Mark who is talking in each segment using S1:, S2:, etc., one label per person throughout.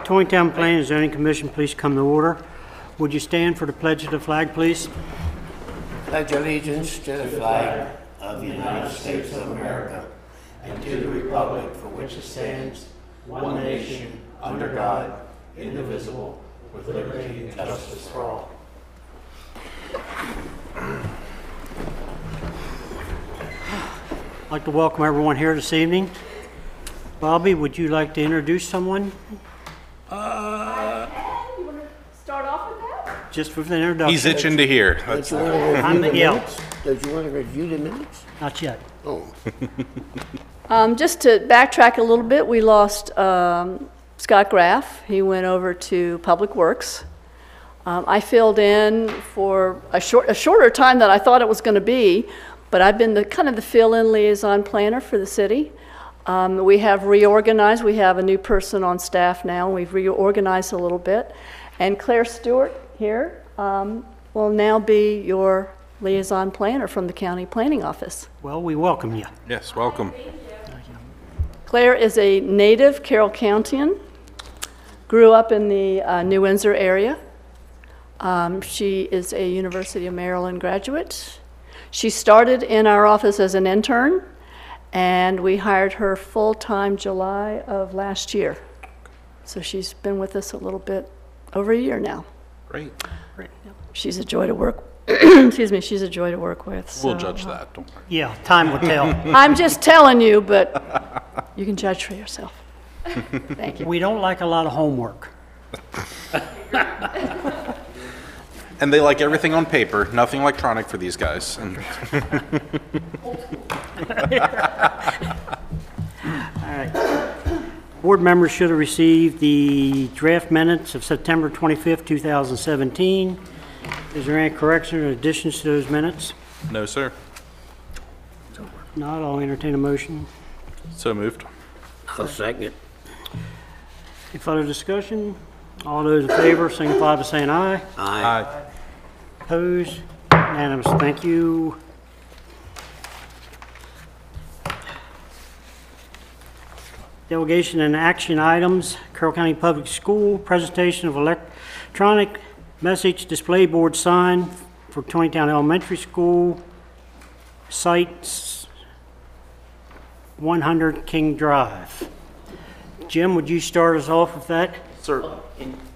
S1: Taneytown Planning and Zoning Commission, please come to order. Would you stand for the pledge of the flag, please?
S2: Pledge allegiance to the flag of the United States of America and to the republic for which it stands, one nation, under God, indivisible, with liberty and justice for all.
S1: I'd like to welcome everyone here this evening. Bobby, would you like to introduce someone?
S3: You want to start off with that?
S1: Just with an introduction.
S4: He's itching to hear.
S2: Don't you want to review the minutes? Don't you want to review the minutes?
S1: Not yet.
S2: Oh.
S3: Just to backtrack a little bit, we lost Scott Graff. He went over to Public Works. I filled in for a shorter time than I thought it was going to be, but I've been the fill-in liaison planner for the city. We have reorganized. We have a new person on staff now. We've reorganized a little bit. And Claire Stewart here will now be your liaison planner from the County Planning Office.
S1: Well, we welcome you.
S4: Yes, welcome.
S3: Claire is a native Carroll Countian, grew up in the New Windsor area. She is a University of Maryland graduate. She started in our office as an intern, and we hired her full-time July of last year. So she's been with us a little bit over a year now.
S4: Great.
S3: She's a joy to work. Excuse me. She's a joy to work with. So,
S4: We'll judge that. Don't worry.
S1: Yeah, time will tell.
S3: I'm just telling you, but you can judge for yourself. Thank you.
S1: We don't like a lot of homework.
S4: And they like everything on paper, nothing electronic for these guys. And
S1: All right. Board members should have received the draft minutes of September 25th, 2017. Is there any corrections or additions to those minutes?
S4: no, sir.
S1: If not, I'll entertain a motion.
S4: So moved.
S2: I'll second.
S1: Any further discussion? All those in favor signify by saying aye.
S4: Aye.
S1: Opposed? Unanimous. Thank you. Delegation and action items. Carroll County Public School, presentation of electronic message display board sign for Taneytown Elementary School, site 100 King Drive. Jim, would you start us off with that?
S4: Sir,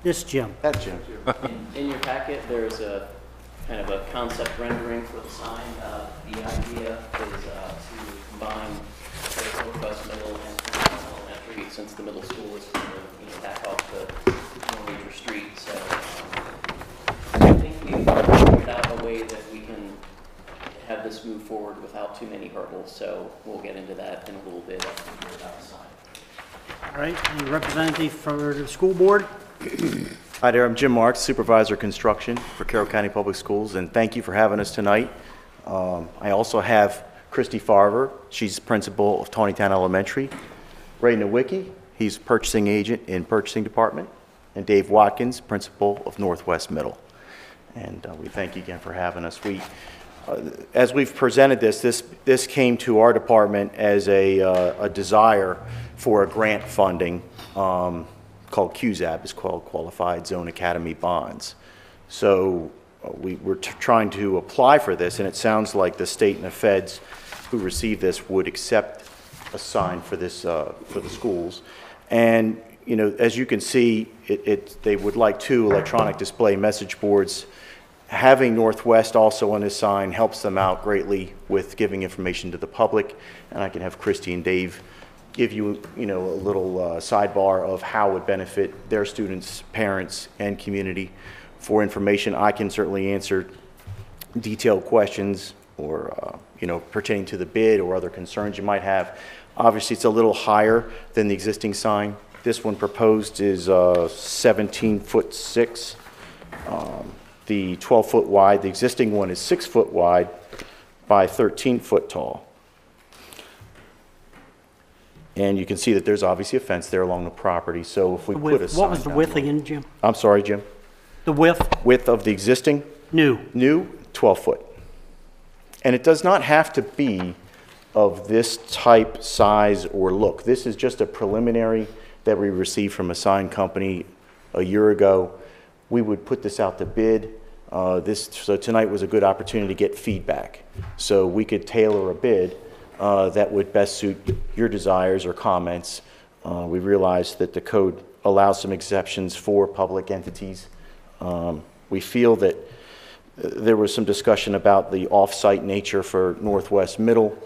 S1: This Jim.
S4: that Jim.
S5: In your packet, there's a kind of a concept rendering for the sign. The idea is to combine the Northwest Middle and Taneytown Elementary, since the middle school is kind of back off the major street. So I think we've figured out a way that we can have this move forward without too many hurdles. So we'll get into that in a little bit after we hear about the sign.
S1: All right, any representative for the school board?
S6: Hi there, I'm Jim Marks, Supervisor Construction for Carroll County Public Schools, and thank you for having us tonight. I also have Christy Farver, she's Principal of Taneytown Elementary. Ray Nowicki, he's Purchasing Agent in Purchasing Department. And Dave Watkins, Principal of Northwest Middle. And we thank you again for having us. As we've presented this came to our department as a desire for a grant funding called QZAB, it's called Qualified Zone Academy Bonds. So we're trying to apply for this, and it sounds like the state and the feds who receive this would accept a sign for this for the schools. And you know, as you can see, they would like 2 electronic display message boards. Having Northwest also on this sign helps them out greatly with giving information to the public, and I can have Christy and Dave give you, a little sidebar of how it would benefit their students, parents, and community. For information, I can certainly answer detailed questions or, pertaining to the bid or other concerns you might have. Obviously, it's a little higher than the existing sign. This one proposed is 17'6". The 12-foot wide. The existing one is 6 foot wide by 13 foot tall. And you can see that there's obviously a fence there along the property. So if we put a sign
S1: What was the
S6: down
S1: width
S6: below-
S1: again, Jim?
S6: I'm sorry, Jim.
S1: The width?
S6: Width of the existing?
S1: New.
S6: New, 12 foot. And it does not have to be of this type, size, or look. This is just a preliminary that we received from a sign company a year ago. We would put this out to bid. So tonight was a good opportunity to get feedback. So we could tailor a bid that would best suit your desires or comments. We realized that the code allows some exceptions for public entities. We feel that there was some discussion about the off-site nature for Northwest Middle.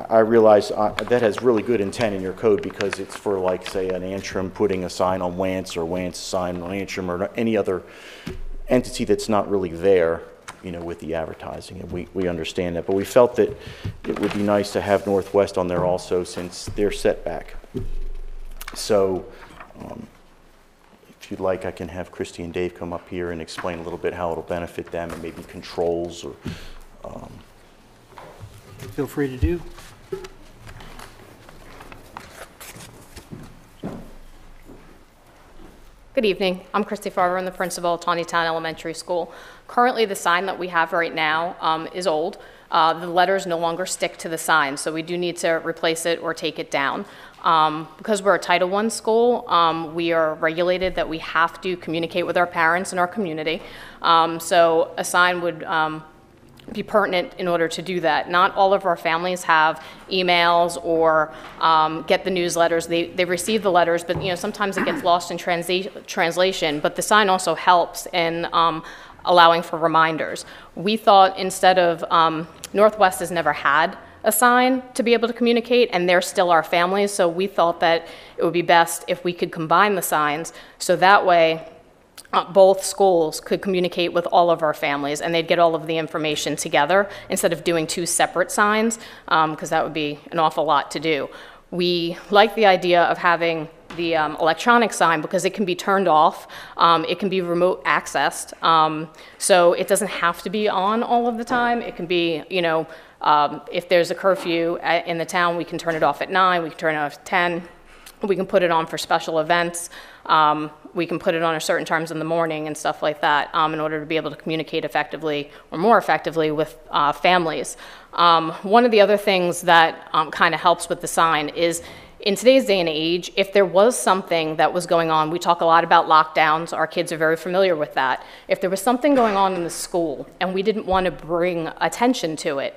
S6: I realize that has really good intent in your code because it's for, like, say, an Antrim putting a sign on Wance or Wance sign on Antrim or any other entity that's not really there, you know, with the advertising, and we understand that. But we felt that it would be nice to have Northwest on there also since they're setback. So if you'd like, I can have Christy and Dave come up here and explain a little bit how it'll benefit them and maybe controls or...
S1: Feel free to do.
S7: Good evening. I'm Christy Farver. I'm the principal of Taneytown Elementary School. Currently, the sign that we have right now is old. The letters no longer stick to the sign, so we do need to replace it or take it down. Because we're a Title I school, we are regulated that we have to communicate with our parents and our community. So a sign would be pertinent in order to do that. Not all of our families have emails or get the newsletters. They receive the letters, but you know, sometimes it gets lost in translation. But the sign also helps in allowing for reminders. We thought instead of, Northwest has never had a sign to be able to communicate, and they're still our families, so we thought that it would be best if we could combine the signs, so that way both schools could communicate with all of our families and they'd get all of the information together instead of doing two separate signs, because that would be an awful lot to do. We like the idea of having the electronic sign because it can be turned off, it can be remote accessed, so it doesn't have to be on all of the time. It can be, you know, if there's a curfew in the town, we can turn it off at 9, we can turn it off at 10, we can put it on for special events. We can put it on at certain times in the morning and stuff like that in order to be able to communicate effectively or more effectively with families. One of the other things that kind of helps with the sign is in today's day and age, if there was something that was going on, we talk a lot about lockdowns, our kids are very familiar with that. If there was something going on in the school and we didn't want to bring attention to it,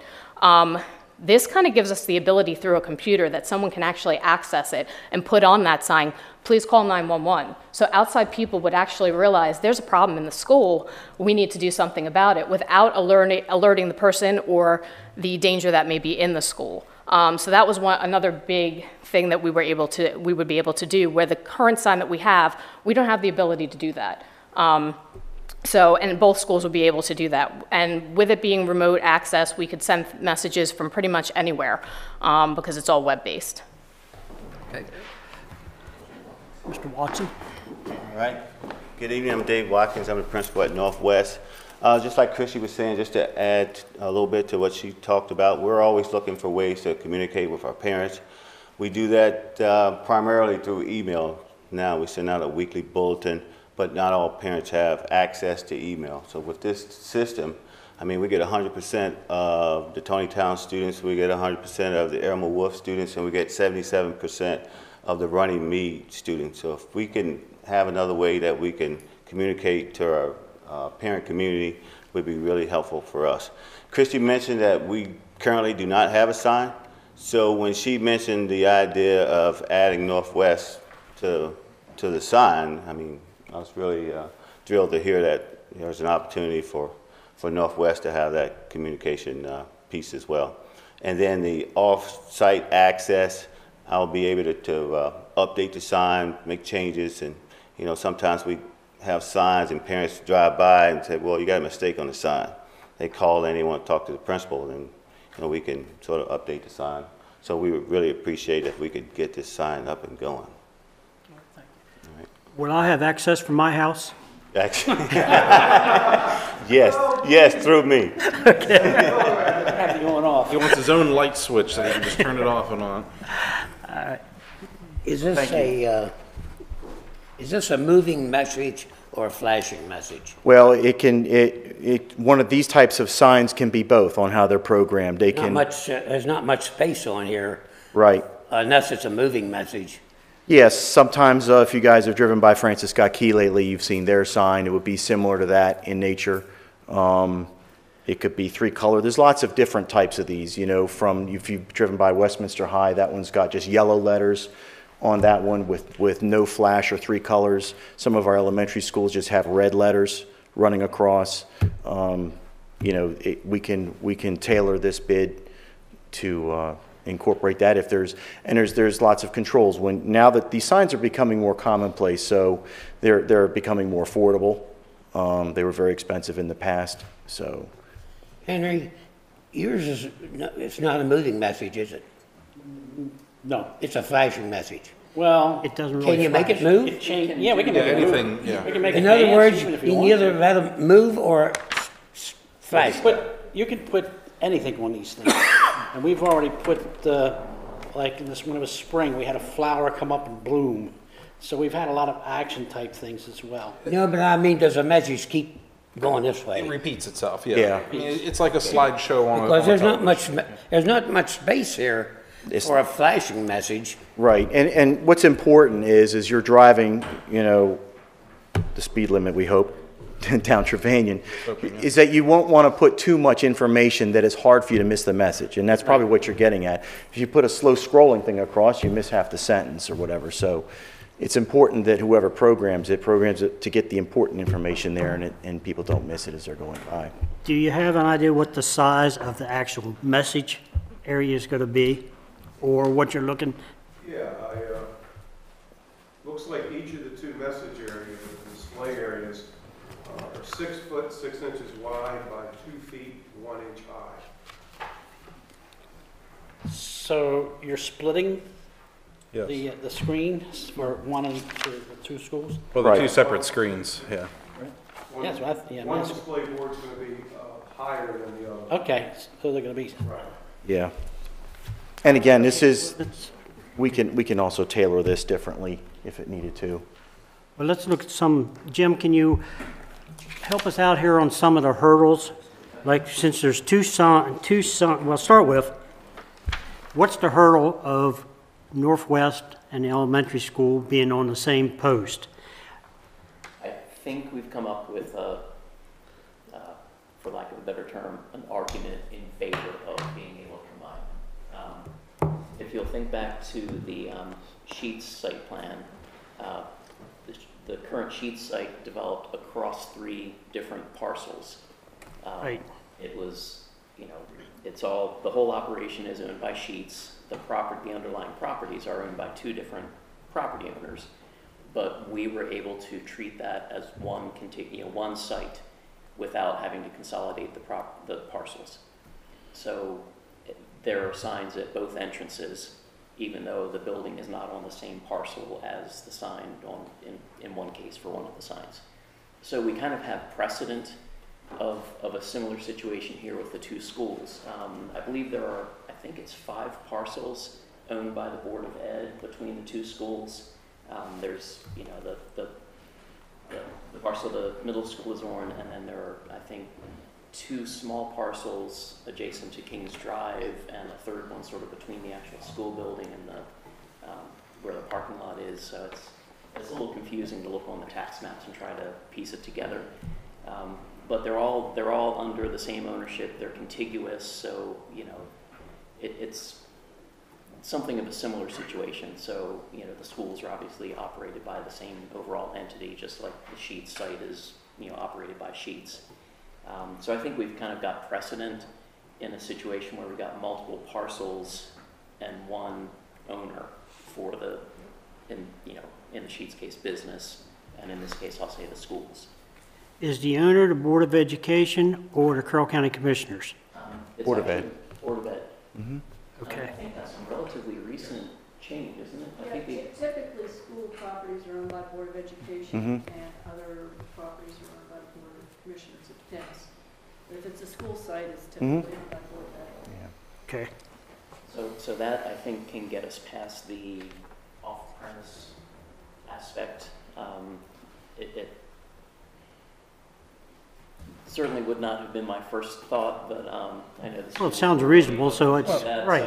S7: this kind of gives us the ability through a computer that someone can actually access it and put on that sign, please call 911. So outside people would actually realize there's a problem in the school, we need to do something about it without alerting the person or the danger that may be in the school. So that was another big thing that we would be able to do, where the current sign that we have, we don't have the ability to do that. And both schools would be able to do that. And with it being remote access, we could send messages from pretty much anywhere because it's all web-based.
S1: Okay. Mr. Watson?
S8: All right. Good evening. I'm Dave Watkins. I'm the principal at Northwest. Just like Chrissy was saying, just to add a little bit to what she talked about, we're always looking for ways to communicate with our parents. We do that primarily through email. Now we send out a weekly bulletin, but not all parents have access to email. So with this system, I mean, we get 100% of the Taneytown students, we get 100% of the Elmer Wolf students, and we get 77% of the Running Mead students. So if we can have another way that we can communicate to our parent community, would be really helpful for us. Christy mentioned that we currently do not have a sign. So when she mentioned the idea of adding Northwest to the sign, I mean, I was really thrilled to hear that there's an opportunity for Northwest to have that communication piece as well. And then the off-site access, I'll be able to update the sign, make changes, and you know, sometimes we have signs and parents drive by and say, well, you got a mistake on the sign. They call and they want to talk to the principal, and you know, we can sort of update the sign. So we would really appreciate if we could get this sign up and going.
S1: Will I have access from my house?
S8: Actually, yes, through me.
S1: Have it going off.
S4: He wants his own light switch so he can just turn it off and on.
S2: Is this a moving message or a flashing message?
S6: Well, one of these types of signs can be both on how they're programmed. They can.
S2: There's not much space on here.
S6: Right.
S2: Unless it's a moving message.
S6: Yes, sometimes if you guys have driven by Francis Scott Key lately, you've seen their sign. It would be similar to that in nature. It could be three color. There's lots of different types of these, you know, from if you've driven by Westminster High, that one's got just yellow letters on that one with no flash or three colors. Some of our elementary schools just have red letters running across. You know, we can tailor this bid to incorporate that if there's lots of controls. Now that these signs are becoming more commonplace, so they're becoming more affordable. They were very expensive in the past, so.
S2: Henry, yours is, it's not a moving message, is it?
S9: No.
S2: It's a flashing message.
S9: Well,
S1: It doesn't really
S2: Can you make it
S1: flash.
S2: move?
S9: it change, yeah, we can make it
S4: anything,
S9: move.
S4: yeah.
S9: We can make it
S2: In other
S9: dance
S2: words,
S9: even
S2: you
S9: if you
S2: can
S9: want
S2: either
S9: to.
S2: let them move or flash.
S9: You can put anything on these things. And we've already put, like in this, when it was spring, we had a flower come up and bloom. So we've had a lot of action type things as well.
S2: No, but I mean, does the message keep going this way?
S4: It repeats itself, yeah.
S6: Yeah.
S4: I mean, it's like a slideshow on a
S2: Because there's not
S4: television.
S2: much, there's not much space here for a flashing message.
S6: Right, and what's important is you're driving, you know, the speed limit, we hope, down Trevanion, is that you won't want to put too much information that is hard for you to miss the message, and that's probably what you're getting at. If you put a slow scrolling thing across, you miss half the sentence or whatever, so it's important that whoever programs it to get the important information there, and people don't miss it as they're going by.
S1: Do you have an idea what the size of the actual message area is going to be, or what you're looking?
S10: Yeah, looks like each of the two message areas, the display areas, are 6 foot 6 inches wide by 2 feet 1 inch high.
S9: So you're splitting
S4: Yes.
S9: the screen for one and the two schools?
S4: Well, the
S6: Right.
S4: two separate screens, yeah.
S10: One,
S9: Yes, yeah,
S10: one
S9: that's-
S10: display board's going to be higher than the other.
S9: Okay, so they're gonna be,
S10: Right.
S6: Yeah. And again, this is, we can also tailor this differently if it needed to.
S1: Well, let's look at some, Jim, can you help us out here on some of the hurdles? Like, since there's well, start with, what's the hurdle of Northwest and the elementary school being on the same post?
S5: I think we've come up with for lack of a better term, an argument in favor of being able to combine. If you'll think back to the Sheets site plan, the current Sheets site developed across 3 different parcels.
S1: Right.
S5: It was, you know, it's all, the whole operation is owned by Sheets. The underlying properties are owned by 2 different property owners, but we were able to treat that as one site without having to consolidate the parcels. So there are signs at both entrances, even though the building is not on the same parcel as the sign in one case for one of the signs. So we kind of have precedent of a similar situation here with the 2 schools. I believe there are, I think it's 5 parcels owned by the Board of Ed between the 2 schools. There's, you know, the parcel the middle school is on, and then there are, I think, 2 small parcels adjacent to Kings Drive, and a third one sort of between the actual school building and the where the parking lot is. So it's a little confusing to look on the tax maps and try to piece it together. But they're all under the same ownership. They're contiguous, so you know, it's something of a similar situation. So you know, the schools are obviously operated by the same overall entity, just like the Sheets site is, you know, operated by Sheets. So I think we've kind of got precedent in a situation where we've got multiple parcels and one owner for in the Sheets case, business, and in this case, I'll say the schools.
S1: Is the owner the Board of Education or the Carroll County Commissioners?
S5: It's
S6: Board of
S5: actually
S6: Ed.
S5: Board of Ed.
S1: Okay.
S5: I think that's a relatively recent change, isn't it? I think
S3: Typically, school properties are owned by the Board of Education, and other properties are owned by the Board of Commissioners. It depends. But if it's a school site, it's typically owned by the Board of Ed.
S1: Okay.
S5: So that, I think, can get us past the off-premise aspect. It certainly would not have been my first thought, but I know this.
S1: Well, it sounds reasonable, so it's,
S5: So
S1: right.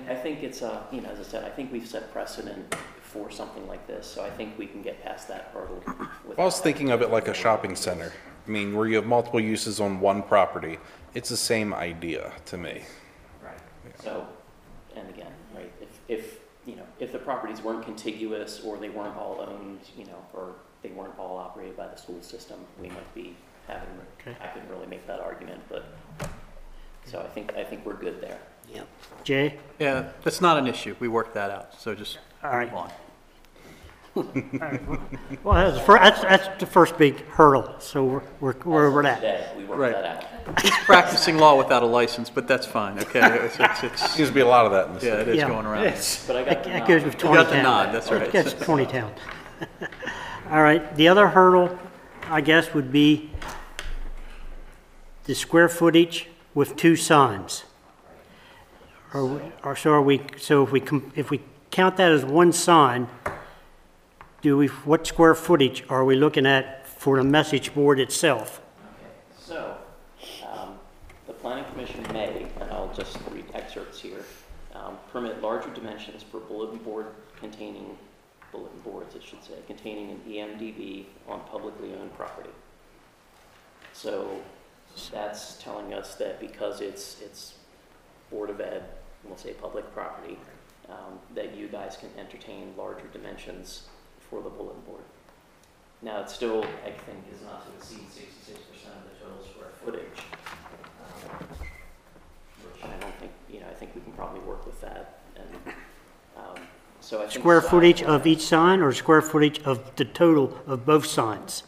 S5: I think it's, you know, as I said, I think we've set precedent for something like this, so I think we can get past that hurdle.
S4: I was thinking of it like a shopping center. I mean, where you have multiple uses on one property. It's the same idea to me.
S5: Right. So, and again, right, if you know, if the properties weren't contiguous or they weren't all owned, you know, or they weren't all operated by the school system, we might be having, I couldn't really make that argument, but, so I think we're good there.
S1: Yep. Jay?
S11: Yeah, that's not an issue. We worked that out, so just
S1: All right.
S11: move on.
S1: All right. Well, that's the first big hurdle, so we're over that.
S5: Today, we worked
S11: Right.
S5: that out.
S11: He's practicing law without a license, but that's fine, okay?
S4: Seems to be a lot of that in the
S11: Yeah,
S4: city.
S11: it is
S1: Yeah.
S11: going around.
S5: But I got the
S1: That
S5: nod.
S1: goes with
S11: You got the
S1: 20
S11: nod,
S1: town.
S11: that's right.
S1: That's 20 town. All right, the other hurdle, I guess, would be the square footage with 2 signs. So if we count that as 1 sign, what square footage are we looking at for the message board itself?
S5: Okay, so, the planning commission may, and I'll just read excerpts here, permit larger dimensions for bulletin boards, it should say, containing an EMDB on publicly owned property. So that's telling us that because it's Board of Ed, we'll say public property, that you guys can entertain larger dimensions for the bulletin board. Now, it still, I think, is not to exceed 66% of the total square footage, which I don't think, you know, I think we can probably work with that. And so I think
S1: Square footage of each sign or square footage of the total of both signs?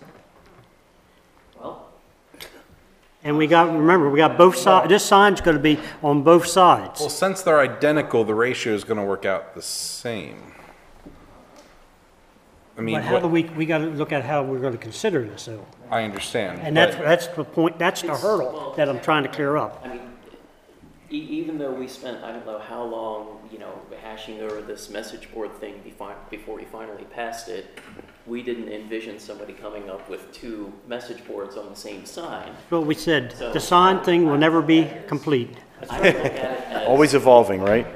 S5: Well,
S1: And remember, we got both sides, this sign's gonna be on both
S4: Well,
S1: sides.
S4: since they're identical, the ratio is going to work out the same. I mean,
S1: But how do we gotta look at how we're gonna consider this, though.
S4: I understand.
S1: And
S4: but-
S1: that's the point, that's the hurdle that I'm trying to clear up.
S5: I mean, even though we spent, I don't know how long, you know, hashing over this message board thing before we finally passed it, we didn't envision somebody coming up with 2 message boards on the same sign.
S1: Well, we said, the sign thing will never be complete.
S5: I would look at it as,
S6: Always evolving, right?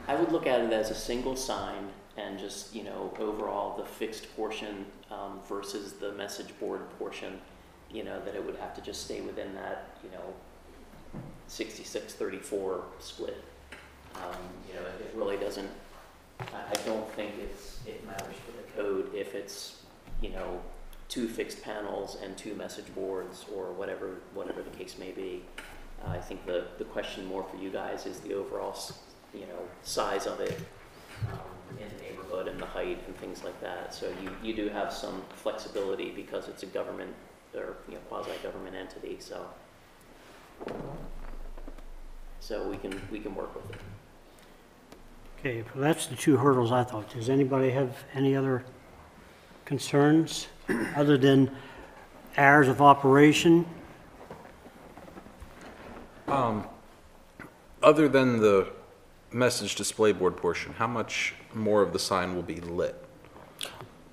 S5: I would look at it as a single sign and just, you know, overall the fixed portion versus the message board portion, you know, that it would have to just stay within that, you know, 66-34 split. You know, it really doesn't, I don't think it matters for the code if it's, you know, 2 fixed panels and 2 message boards or whatever the case may be. I think the question more for you guys is the overall, you know, size of it in the neighborhood and the height and things like that. So you do have some flexibility because it's a government or, you know, quasi-government entity. So we can work with it.
S1: Okay, well, that's the 2 hurdles I thought. Does anybody have any other concerns other than hours of operation?
S4: Other than the message display board portion, how much more of the sign will be lit?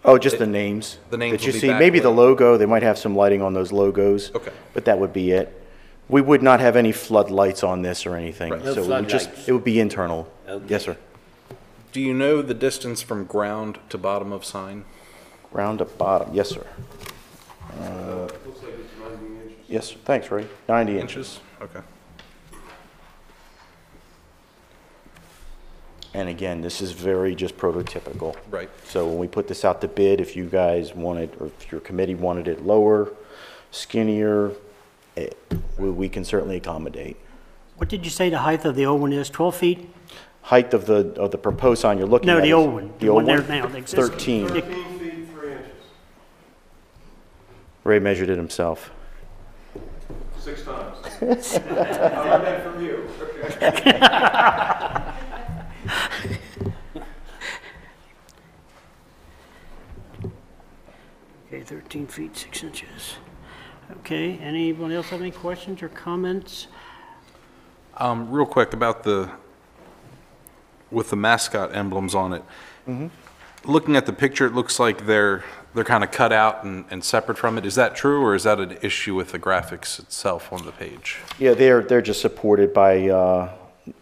S6: Oh, just the names.
S4: The names
S6: that you
S4: will be
S6: see. Maybe the
S4: backlit.
S6: logo, they might have some lighting on those logos.
S4: Okay.
S6: But that would be it. We would not have any floodlights on this or anything.
S4: Right.
S2: No
S6: So
S2: floodlights.
S6: it would be internal.
S2: Okay.
S6: Yes, sir.
S4: Do you know the distance from ground to bottom of sign?
S6: Round to bottom, yes, sir.
S10: Looks like it's 90 inches.
S6: Yes, sir. Thanks, Ray. 90 inches.
S4: Inches? Okay.
S6: And again, this is very just prototypical.
S4: Right.
S6: So when we put this out to bid, if you guys wanted, or if your committee wanted it lower, skinnier, we can certainly accommodate.
S1: What did you say the height of the old one is, 12 feet?
S6: Height of the proposed sign you're looking at
S1: No, the
S6: is-
S1: old one.
S6: The old
S1: there
S6: one?
S1: now, the existing.
S6: 13.
S10: 13 feet, 3 inches,
S6: Ray measured it himself.
S10: 6 times. I learned that from you.
S1: Okay, 13 feet, 6 inches. Okay, anyone else have any questions or comments?
S4: Real quick about with the mascot emblems on it. Looking at the picture, it looks like they're kind of cut out and separate from it. Is that true, or is that an issue with the graphics itself on the page?
S6: Yeah, they're just supported by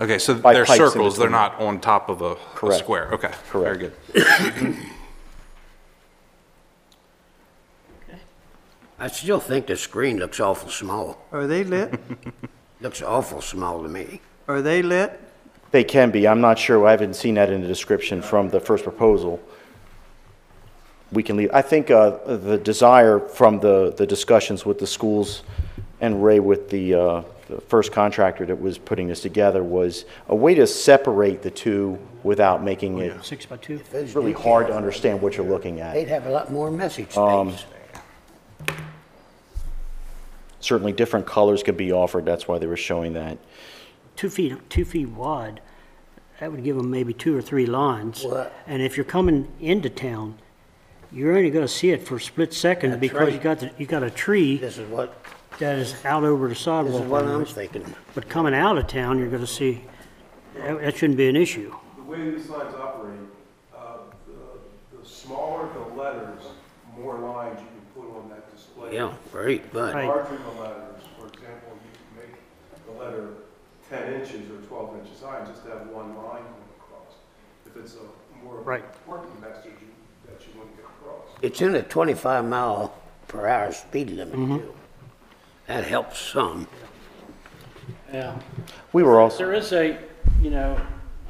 S4: Okay, so
S6: by
S4: they're
S6: pipes in
S4: circles, they're
S6: between.
S4: not on top of a
S6: Correct.
S4: square. Okay, very
S6: Correct.
S4: good.
S2: I still think the screen looks awful small.
S12: Are they lit?
S2: Looks awful small to me.
S12: Are they lit?
S6: They can be. I'm not sure. I haven't seen that in the description from the first proposal. We can leave. I think the desire from the discussions with the schools and Ray with the first contractor that was putting this together was a way to separate the two without making it
S1: 6 by 2?
S6: really hard to understand what you're looking at.
S2: They'd have a lot more message space.
S6: Certainly different colors could be offered. That's why they were showing that.
S1: 2 feet wide, that would give them maybe 2 or 3 lines.
S2: What?
S1: And if you're coming into town, you're only going to see it for a split second
S2: That's
S1: because
S2: right.
S1: you got a tree
S2: This is what,
S1: that is out over the sidewalk.
S2: this is what I'm
S1: almost.
S2: thinking.
S1: But coming out of town, you're going to see, that shouldn't be an issue.
S10: The way these signs operate, the smaller the letters, more lines you can put on that display.
S2: Yeah, right, but
S1: Right.
S10: Larger the letters, for example, you can make the letter 10 inches or 12 inches high and just have one line going across. If it's a more
S1: Right.
S10: important message that you want to get across.
S2: it's in a 25 mile per hour speed limit too. That helps some.
S9: Yeah.
S6: We were also,
S9: There is a, you know,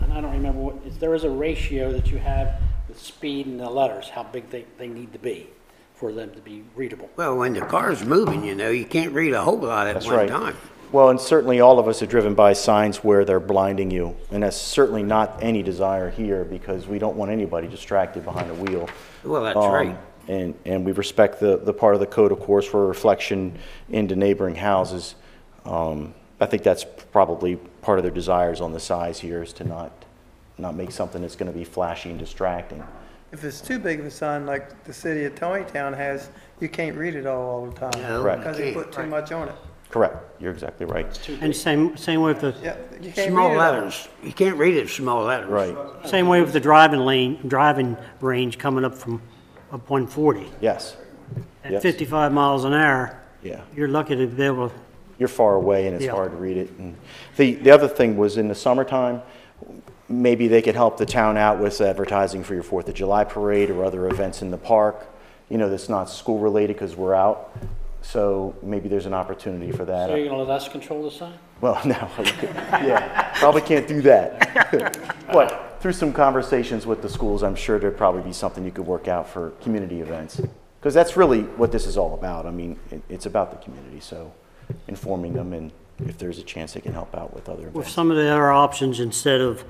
S9: and I don't remember there is a ratio that you have with speed and the letters, how big they need to be for them to be readable.
S2: Well, when the car's moving, you know, you can't read a whole lot at
S6: that's
S2: one
S6: right.
S2: time.
S6: Well, and certainly all of us are driven by signs where they're blinding you. And that's certainly not any desire here because we don't want anybody distracted behind a wheel.
S2: Well, that's right.
S6: And we respect the part of the code, of course, for reflection into neighboring houses. I think that's probably part of their desires on the size here is to not make something that's going to be flashy and distracting.
S12: If it's too big of a sign like the city of Taneytown has, you can't read it all the time.
S2: No,
S6: Correct.
S12: Because they put too much on it.
S6: Correct. You're exactly right.
S1: And same way with the,
S12: Yeah, you can't
S2: Small
S12: read it all.
S2: letters. You can't read it small letters.
S6: Right.
S1: same way with the driving range coming up from up 140.
S6: Yes.
S1: At
S6: Yes.
S1: 55 miles an hour,
S6: Yeah.
S1: you're lucky to be able to,
S6: You're far away and it's
S1: Yeah.
S6: hard to read it. And the other thing was in the summertime, maybe they could help the town out with advertising for your 4th of July parade or other events in the park, you know, that's not school related because we're out. So maybe there's an opportunity for that.
S9: So you're gonna let us control the sign?
S6: Well, no, yeah, probably can't do that. But through some conversations with the schools, I'm sure there'd probably be something you could work out for community events. Because that's really what this is all about. I mean, it's about the community, so informing them and if there's a chance they can help out with other
S1: with
S6: events.
S1: some of the other options, instead of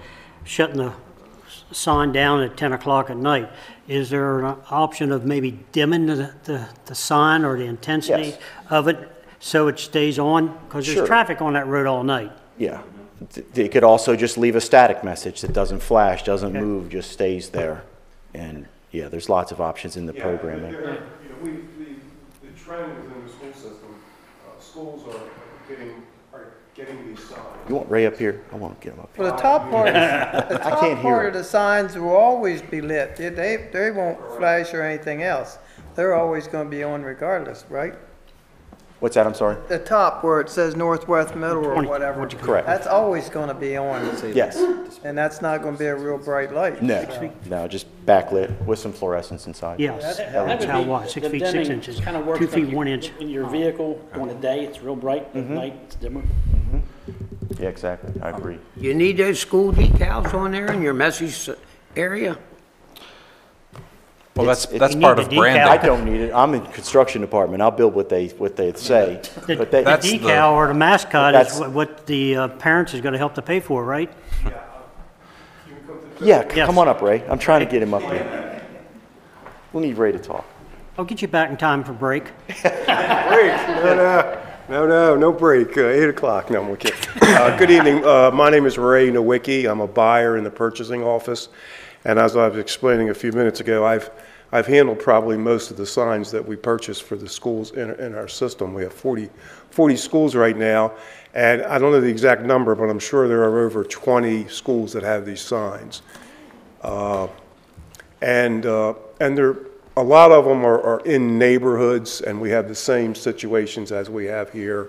S1: shutting the sign down at 10 o'clock at night, is there an option of maybe dimming the sign or the intensity
S6: Yes.
S1: of it so it stays on? Because there's
S6: Sure.
S1: traffic on that road all night.
S6: Yeah. They could also just leave a static message that doesn't flash, doesn't move, just stays there. And yeah, there's lots of options in the
S10: Yeah,
S6: programming.
S10: you know, the trend within the school system, schools are getting these signs.
S6: You want Ray up here? I want to get him up here.
S12: Well, the top part, the
S6: can't
S12: top
S6: hear
S12: part
S6: it.
S12: of the signs will always be lit. They won't flash or anything else. They're always gonna be on regardless, right?
S6: What's that? I'm sorry?
S12: The top where it says Northwest Middle or
S1: 20,
S12: whatever.
S6: Correct.
S12: That's always gonna be on,
S6: Yes.
S12: and that's not gonna be a real bright light.
S6: No, just backlit with some fluorescence inside.
S1: Yes,
S9: That
S1: that's
S9: would
S1: how
S9: be-
S1: wide, 6
S9: the
S1: feet, 6
S9: dimming
S1: inches,
S9: kinda works
S1: 2
S9: like
S1: feet,
S9: you-
S1: 1 inch.
S9: In your vehicle, during the day, it's real bright, at night, it's dimmer.
S6: Yeah, exactly. I agree.
S2: You need those school decals on there in your message area?
S4: Well, that's
S6: It's-
S1: You
S4: part
S1: need
S4: of
S1: the
S4: branding.
S1: decal.
S6: I don't need it. I'm in construction department. I'll build what they say.
S1: The
S6: But they,
S4: That's the-
S1: decal or the mascot is
S6: That's-
S1: what the parents is going to help to pay for, right?
S6: yeah,
S1: Yes.
S6: come on up, Ray. I'm trying to get him up here. We'll need Ray to talk.
S1: I'll get you back in time for break.
S10: No break. 8 o'clock. No, I'm kidding. Good evening. My name is Ray Nowicki. I'm a buyer in the purchasing office. And as I was explaining a few minutes ago, I've handled probably most of the signs that we purchase for the schools in our system. We have 40 schools right now. And I don't know the exact number, but I'm sure there are over 20 schools that have these signs. And a lot of them are in neighborhoods, and we have the same situations as we have here.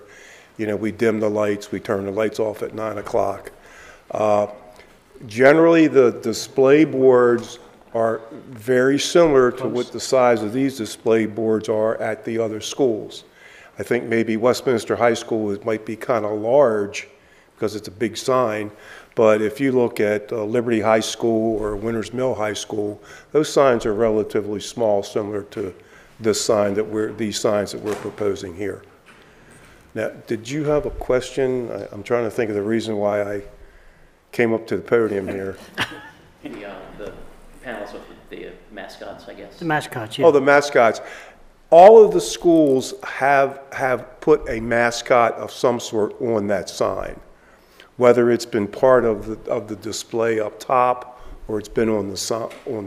S10: You know, we dim the lights, we turn the lights off at 9 o'clock. Generally, the display boards are very similar to what the size of these display boards are at the other schools. I think maybe Westminster High School might be kind of large because it's a big sign, but if you look at Liberty High School or Winters Mill High School, those signs are relatively small, similar to this sign these signs that we're proposing here. Now, did you have a question? I'm trying to think of the reason why I came up to the podium here.
S5: The panels with the mascots, I guess.
S1: The mascots, yeah.
S10: Oh, the mascots. All of the schools have put a mascot of some sort on that sign, whether it's been part of the display up top or it's been on the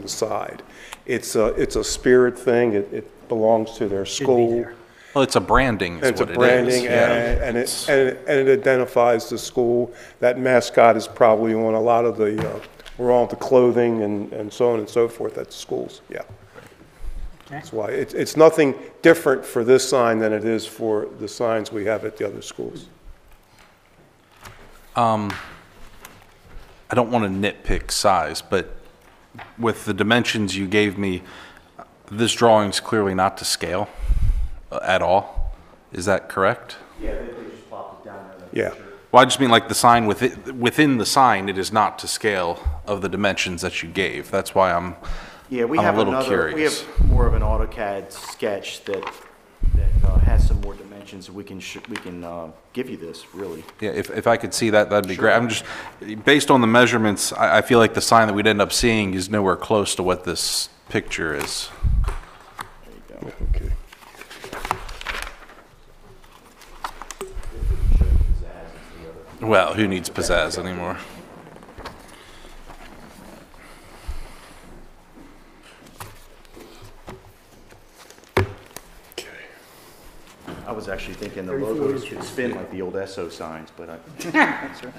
S10: side. It's a spirit thing. It belongs to their school.
S4: Well, it's a branding is
S10: It's a
S4: what
S10: branding,
S4: it is.
S10: and it identifies the school. That mascot is probably on a lot of all the clothing and so on and so forth at the schools, yeah.
S1: Okay.
S10: That's why. It's nothing different for this sign than it is for the signs we have at the other schools.
S4: I don't want to nitpick size, but with the dimensions you gave me, this drawing's clearly not to scale at all. Is that correct?
S6: Yeah, they just plopped it down there.
S10: Yeah.
S4: Well, I just mean like the sign within the sign, it is not to scale of the dimensions that you gave. That's why I'm a little curious.
S6: We have more of an AutoCAD sketch that has some more dimensions. We can give you this, really.
S4: Yeah, if I could see that, that'd be great. I'm just, based on the measurements, I feel like the sign that we'd end up seeing is nowhere close to what this picture is.
S6: There you go.
S10: Okay.
S4: Well, who needs pizzazz anymore?
S6: I was actually thinking the logos should spin like the old Esso signs, but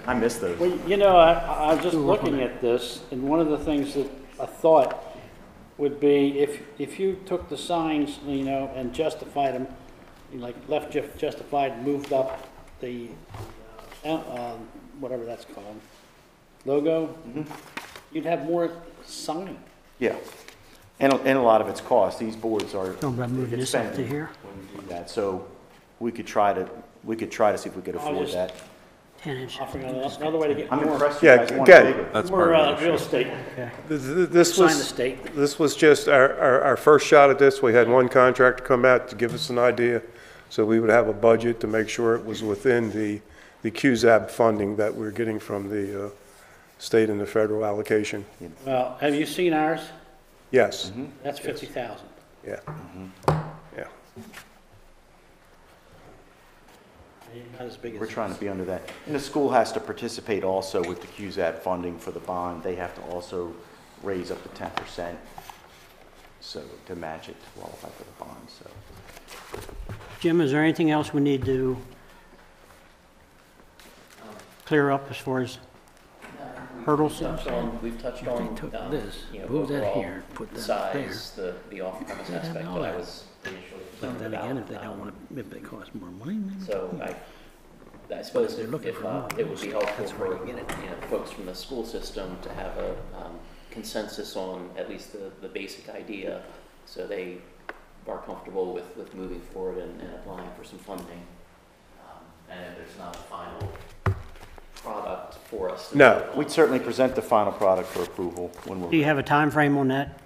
S6: I miss those.
S9: Well, you know, I was just looking at this, and one of the things that I thought would be if you took the signs, you know, and justified them, like left justified, moved up the, whatever that's called, logo, you'd have more signing.
S6: Yeah, and a lot of it's cost. These boards are
S1: Talking about moving this up to here?
S6: when you do that. So we could try to see if we could afford that.
S1: 10 inch.
S9: Offering another way to get
S6: I'm
S9: more,
S6: impressed you
S10: Yeah,
S6: guys want
S10: good.
S6: it bigger.
S4: That's
S9: more
S4: part of the
S9: real
S4: issue.
S9: estate.
S10: This
S9: Sign the
S10: was
S9: state.
S10: this was just our first shot at this. We had one contractor come out to give us an idea, so we would have a budget to make sure it was within the QZAB funding that we're getting from the state and the federal allocation.
S9: Well, have you seen ours?
S10: Yes.
S9: That's 50,000.
S10: Yeah. Yeah.
S9: Not as big as.
S6: We're trying to be under that. And the school has to participate also with the QZAB funding for the bond. They have to also raise up to 10%, so to match it to qualify for the bond, so.
S1: Jim, is there anything else we need to clear up as far as hurdles?
S5: We've touched on,
S13: took this,
S5: you know,
S13: move that
S5: overall
S13: here, put that
S5: size, the off-premise
S13: They'd have
S5: aspect
S13: all
S5: that I
S13: that.
S5: was initially
S13: But
S5: concerned
S13: then
S5: about.
S13: again, if they don't want to, if they cost more money, maybe.
S5: So I suppose
S13: they're
S5: if
S13: looking for more,
S5: it would be helpful
S13: that's
S5: for,
S13: where you get it.
S5: you know, folks from the school system to have a consensus on at least the basic idea, so they are comfortable with moving forward and applying for some funding. And if there's not a final product for us to
S10: No.
S5: vote on.
S6: We'd certainly present the final product for approval when
S1: Do
S6: we're,
S1: you have a time frame on that?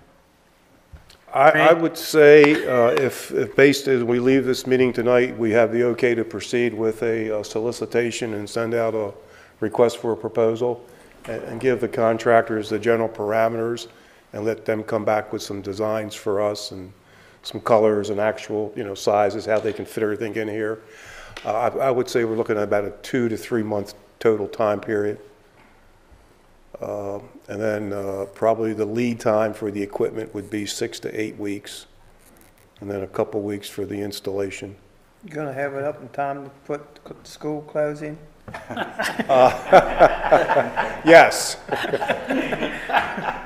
S10: I would say if based as we leave this meeting tonight, we have the okay to proceed with a solicitation and send out a request for a proposal and give the contractors the general parameters and let them come back with some designs for us and some colors and actual, sizes, how they can fit everything in here. I would say we're looking at about a 2 to 3 month total time period. And then probably the lead time for the equipment would be 6 to 8 weeks, and then a couple weeks for the installation.
S12: You gonna have it up in time to put the school closing?
S10: Yes.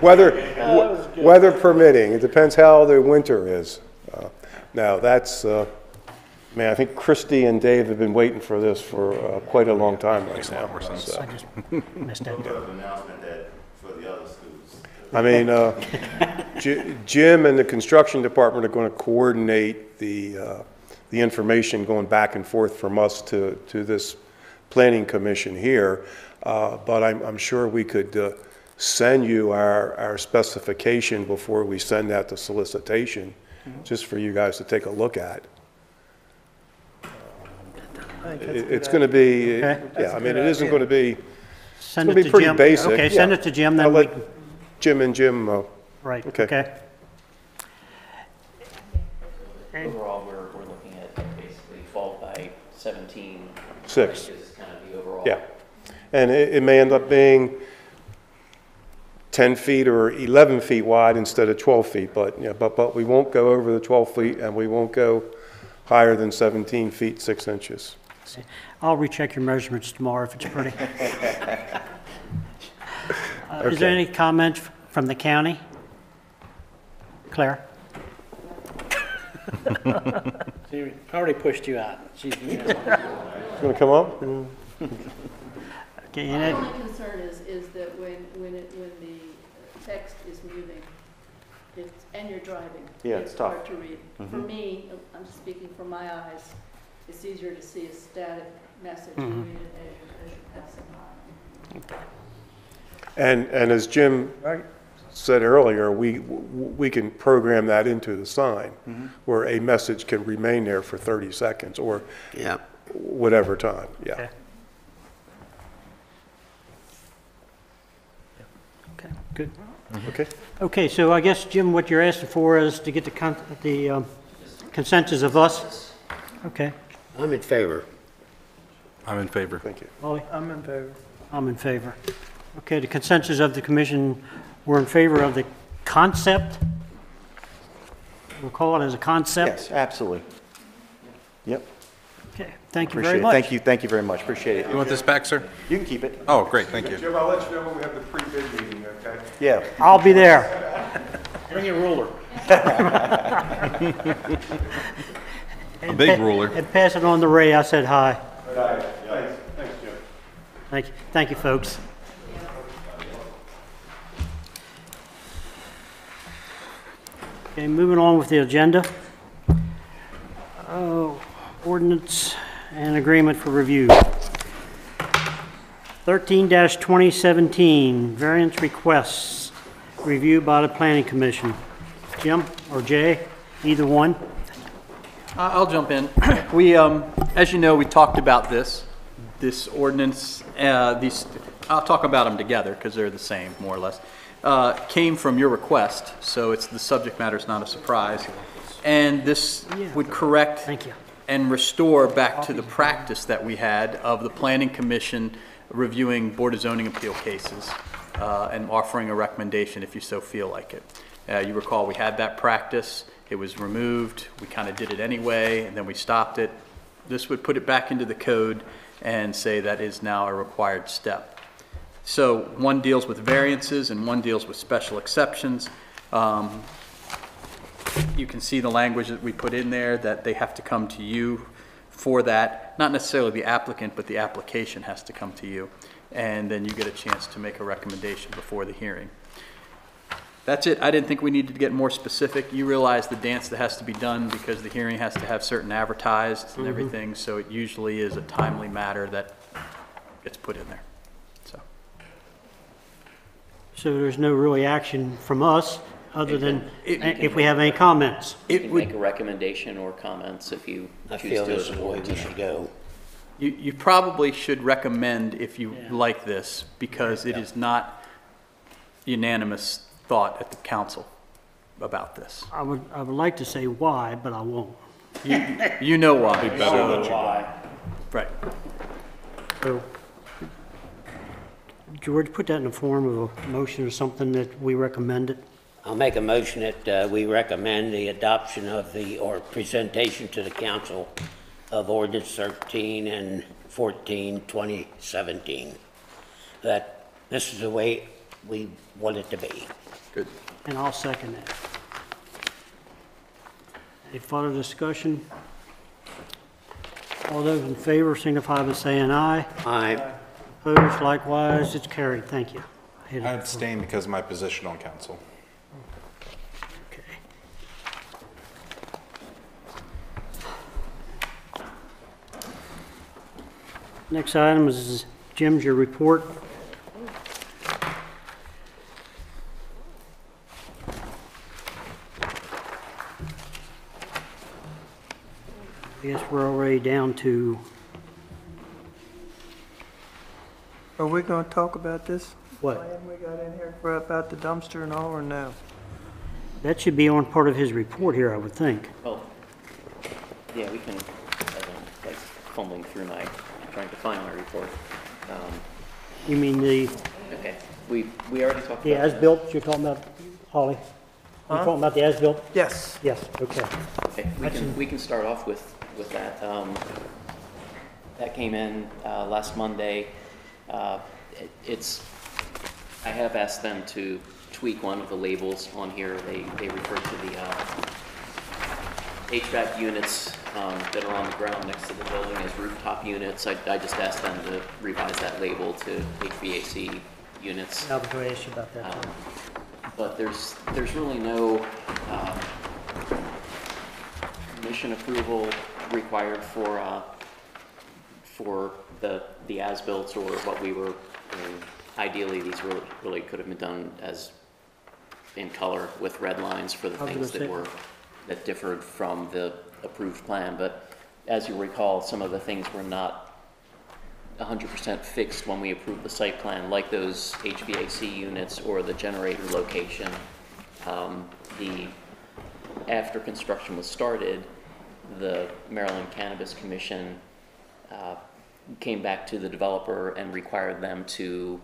S10: Weather permitting. It depends how the winter is. Now, that's Man, I think Christy and Dave have been waiting for this for quite a long time right now. So.
S1: I just missed that.
S8: Announcement that for the other schools.
S10: I mean, Jim and the construction department are going to coordinate the information going back and forth from us to this planning commission here. But I'm sure we could send you our specification before we send out the solicitation, just for you guys to take a look at. It's going to be,
S1: Okay.
S10: yeah, I mean, it isn't going to be,
S1: Send
S10: It'll
S1: it
S10: be
S1: to
S10: pretty
S1: Jim.
S10: basic,
S1: Okay,
S10: yeah.
S1: send it to Jim,
S10: I'll
S1: then we
S10: let
S1: can,
S10: Jim,
S1: right,
S10: okay.
S1: okay.
S5: Overall, we're looking at basically 12 by 17.
S10: 6.
S5: Is kind of the overall.
S10: Yeah. And it may end up being 10 feet or 11 feet wide instead of 12 feet, but, yeah, but we won't go over the 12 feet, and we won't go higher than 17 feet, 6 inches.
S1: I'll recheck your measurements tomorrow if it's pretty. Is
S10: Okay.
S1: there any comment from the county? Claire?
S9: See, we already pushed you out. She's,
S10: You want to come up?
S1: Okay,
S3: My
S1: and
S3: only concern is that when the text is moving, and you're driving.
S6: Yeah, it's tough.
S3: hard to read. For me, I'm speaking from my eyes, it's easier to see a static message and read it as you're passing by.
S10: And as Jim said earlier, we can program that into the sign, where a message can remain there for 30 seconds or
S2: Yeah.
S10: whatever time, yeah.
S1: Okay. Okay, good.
S10: Okay?
S1: Okay, so I guess, Jim, what you're asking for is to get the consensus of us? Okay.
S2: I'm in favor.
S4: I'm in favor.
S10: Thank you.
S1: Ollie?
S12: I'm in favor.
S1: I'm in favor. Okay, the consensus of the commission, we're in favor of the concept? We'll call it as a concept?
S6: Yes, absolutely. Yep,
S1: Okay, thank you
S6: appreciate
S1: very
S6: it.
S1: much.
S6: Thank you very much, appreciate it.
S4: You want this back, sir?
S6: You can keep it.
S4: Oh, great, thank you.
S10: Jim, I'll let you know when we have the pre-bid meeting, okay?
S6: Yeah.
S1: I'll be there.
S9: bring your ruler.
S4: A big ruler.
S1: And pass it on to Ray, I said hi.
S10: Thanks, Jim.
S1: Thank you, folks. Okay, moving on with the agenda. Ordinance and agreement for review. 13-2017, variance requests, review by the Planning Commission. Jim or Jay, either one?
S11: I'll jump in. We, as you know, we talked about this ordinance, I'll talk about them together because they're the same, more or less. Came from your request, so it's the subject matter is not a surprise. And this would correct
S1: Thank you.
S11: and restore back to the practice that we had of the Planning Commission reviewing Board of Zoning Appeal cases and offering a recommendation if you so feel like it. You recall we had that practice. It was removed. We kind of did it anyway, and then we stopped it. This would put it back into the code and say that is now a required step. So one deals with variances and one deals with special exceptions. You can see the language that we put in there, that they have to come to you for that. Not necessarily the applicant, but the application has to come to you. And then you get a chance to make a recommendation before the hearing. That's it. I didn't think we needed to get more specific. You realize the dance that has to be done because the hearing has to have certain advertised and everything, so it usually is a timely matter that gets put in there.
S1: So there's no really action from us, other than if we have any comments.
S5: You can make a recommendation or comments if you
S2: I
S5: choose
S2: feel
S5: to.
S2: this is the way we should go.
S11: You probably should recommend if you like this, because it is not unanimous thought at the council about this.
S1: I would like to say why, but I won't.
S11: You know why. Right.
S1: So, George, put that in the form of a motion or something that we recommended.
S2: I'll make a motion that we recommend the adoption of or presentation to the council of ordinance 13 and 14, 2017. That this is the way we want it to be.
S11: Good.
S1: And I'll second that. Any further discussion? All those in favor signify by saying aye.
S2: Aye.
S1: Opposed, likewise, it's carried. Thank you.
S4: I abstain because of my position on council.
S1: Okay. Next item is Jim's, your report. I guess we're already down to,
S12: Are we gonna talk about this?
S1: what?
S12: Plan we got in here for about the dumpster and all, or no?
S1: That should be on part of his report here, I would think.
S5: Well, yeah, we can, as I'm like fumbling through trying to find my report.
S1: You mean the
S5: Okay, we already talked about.
S1: as-built you're talking about, Holly? You're talking about the as-built?
S12: Yes.
S1: Yes, okay.
S5: Okay, we can start off with that. That came in last Monday. I have asked them to tweak one of the labels on here. They refer to the HVAC units that are on the ground next to the building as rooftop units. I just asked them to revise that label to HVAC units.
S1: I was going to ask you about that.
S5: But there's really no mission approval required for the as-built or what we were. Ideally, these really could have been done as in color with red lines for the things that differed from the approved plan. But as you recall, some of the things were not 100% fixed when we approved the site plan, like those HVAC units or the generator location. After construction was started, the Maryland Cannabis Commission came back to the developer and required them to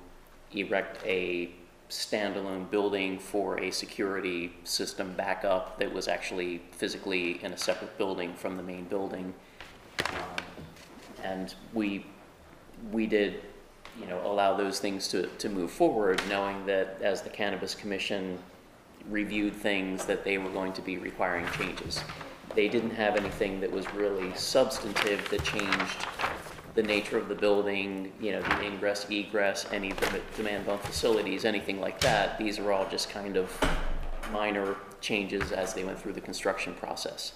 S5: erect a standalone building for a security system backup that was actually physically in a separate building from the main building. And we did, allow those things to move forward, knowing that as the Cannabis Commission reviewed things that they were going to be requiring changes. They didn't have anything that was really substantive that changed the nature of the building, the ingress, egress, any demand bump facilities, anything like that. These are all just kind of minor changes as they went through the construction process.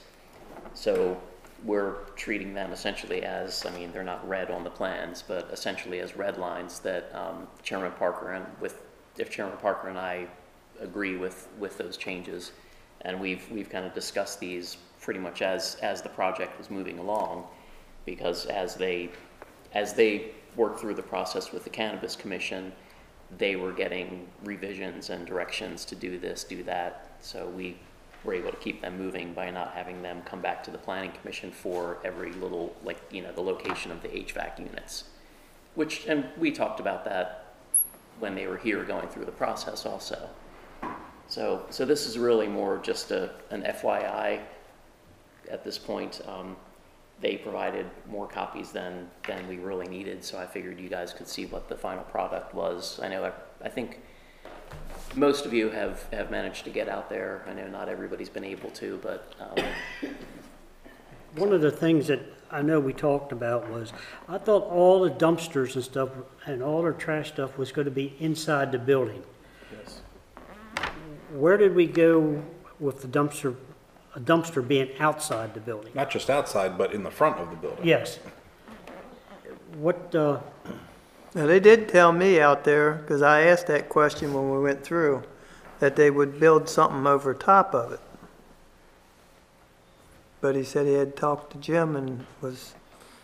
S5: So we're treating them essentially as, they're not red on the plans, but essentially as red lines that Chairman Parker if Chairman Parker and I agree with those changes, and we've kind of discussed these pretty much as the project was moving along, because as they worked through the process with the Cannabis Commission, they were getting revisions and directions to do this, do that. So we were able to keep them moving by not having them come back to the Planning Commission for every little, the location of the HVAC units. And we talked about that when they were here going through the process also. So this is really more just an FYI at this point. They provided more copies than we really needed, so I figured you guys could see what the final product was. I think most of you have managed to get out there. I know not everybody's been able to, but
S1: One of the things that I know we talked about was, I thought all the dumpsters and stuff and all their trash stuff was going to be inside the building.
S11: Yes.
S1: Where did we go with the dumpster, a dumpster being outside the building?
S4: Not just outside, but in the front of the building.
S1: Yes. What,
S12: Now, they did tell me out there, because I asked that question when we went through, that they would build something over top of it. But he said he had talked to Jim and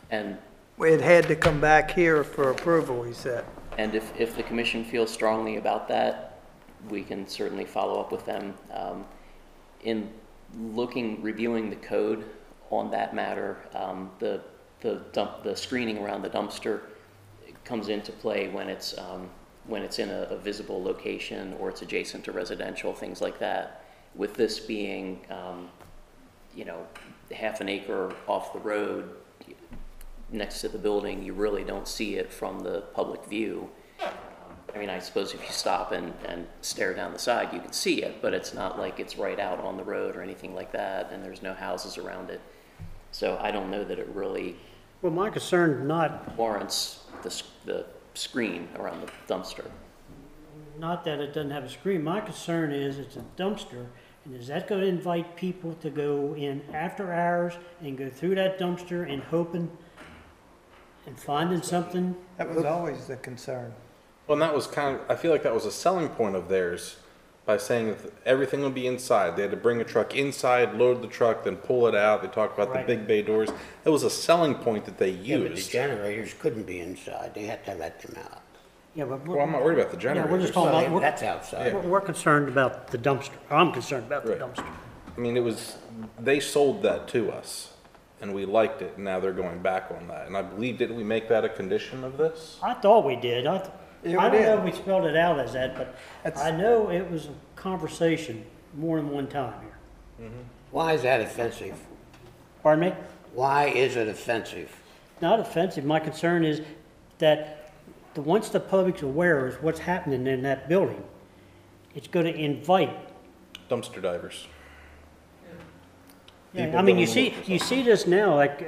S12: it had to come back here for approval, he said.
S5: And if the commission feels strongly about that, we can certainly follow up with them. In reviewing the code on that matter, the screening around the dumpster comes into play when it's in a visible location or it's adjacent to residential, things like that. With this being, half an acre off the road next to the building, you really don't see it from the public view. I suppose if you stop and stare down the side, you can see it, but it's not like it's right out on the road or anything like that, and there's no houses around it. So I don't know that it really
S1: Well, my concern not,
S5: warrants the screen around the dumpster.
S1: not that it doesn't have a screen. My concern is it's a dumpster, and is that going to invite people to go in after hours and go through that dumpster and hoping and finding something?
S12: That was always the concern.
S4: Well, and that was I feel like that was a selling point of theirs by saying that everything would be inside. They had to bring a truck inside, load the truck, then pull it out. They talked about
S1: Right.
S4: the big bay doors. It was a selling point that they
S2: Yeah, but the
S4: used.
S2: generators couldn't be inside. They had to let them out.
S1: Yeah, but
S4: Well, I'm not worried about the
S1: yeah,
S4: generators.
S1: we're just talking about,
S2: That's outside.
S1: we're concerned about the dumpster. I'm concerned about the
S4: Right.
S1: dumpster.
S4: I mean, they sold that to us, and we liked it, and now they're going back on that. And I believe, didn't we make that a condition of this?
S1: I thought we did. I
S12: Yeah, we
S1: don't
S12: did.
S1: know if we spelled it out as that, but
S12: That's-
S1: I know it was a conversation more than one time here.
S2: Why is that offensive?
S1: Pardon me?
S2: Why is it offensive?
S1: Not offensive. My concern is that once the public's aware of what's happening in that building, it's going to invite.
S4: Dumpster divers.
S1: Yeah,
S4: People
S1: I mean,
S4: going
S1: you see this now, like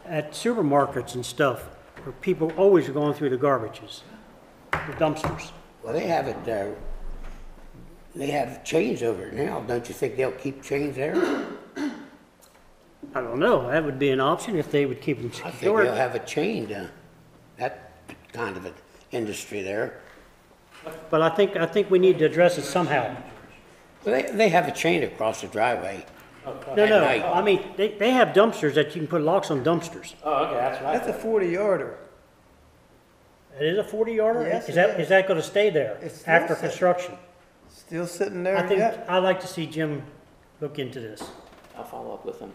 S1: at supermarkets and stuff, where people always are going through the garbages, the dumpsters.
S2: Well, they have it there. They have chains over it now. Don't you think they'll keep chains there?
S1: I don't know. That would be an option if they would keep them
S2: I think
S1: secure.
S2: they'll have a chain to that kind of an industry there.
S1: But I think we need to address it somehow.
S2: Well, they have a chain across the driveway.
S1: No,
S2: At
S1: no,
S2: night.
S1: I mean, they have dumpsters that you can put locks on dumpsters.
S9: Oh, okay, that's right.
S12: That's a 40-yarder.
S1: It is a 40-yarder?
S12: Yes,
S1: Is
S12: it
S1: that,
S12: is.
S1: is that gonna stay there
S12: It's still
S1: after
S12: set.
S1: construction?
S12: Still sitting there
S1: I think,
S12: yet.
S1: I'd like to see Jim look into this.
S5: I'll follow up with him.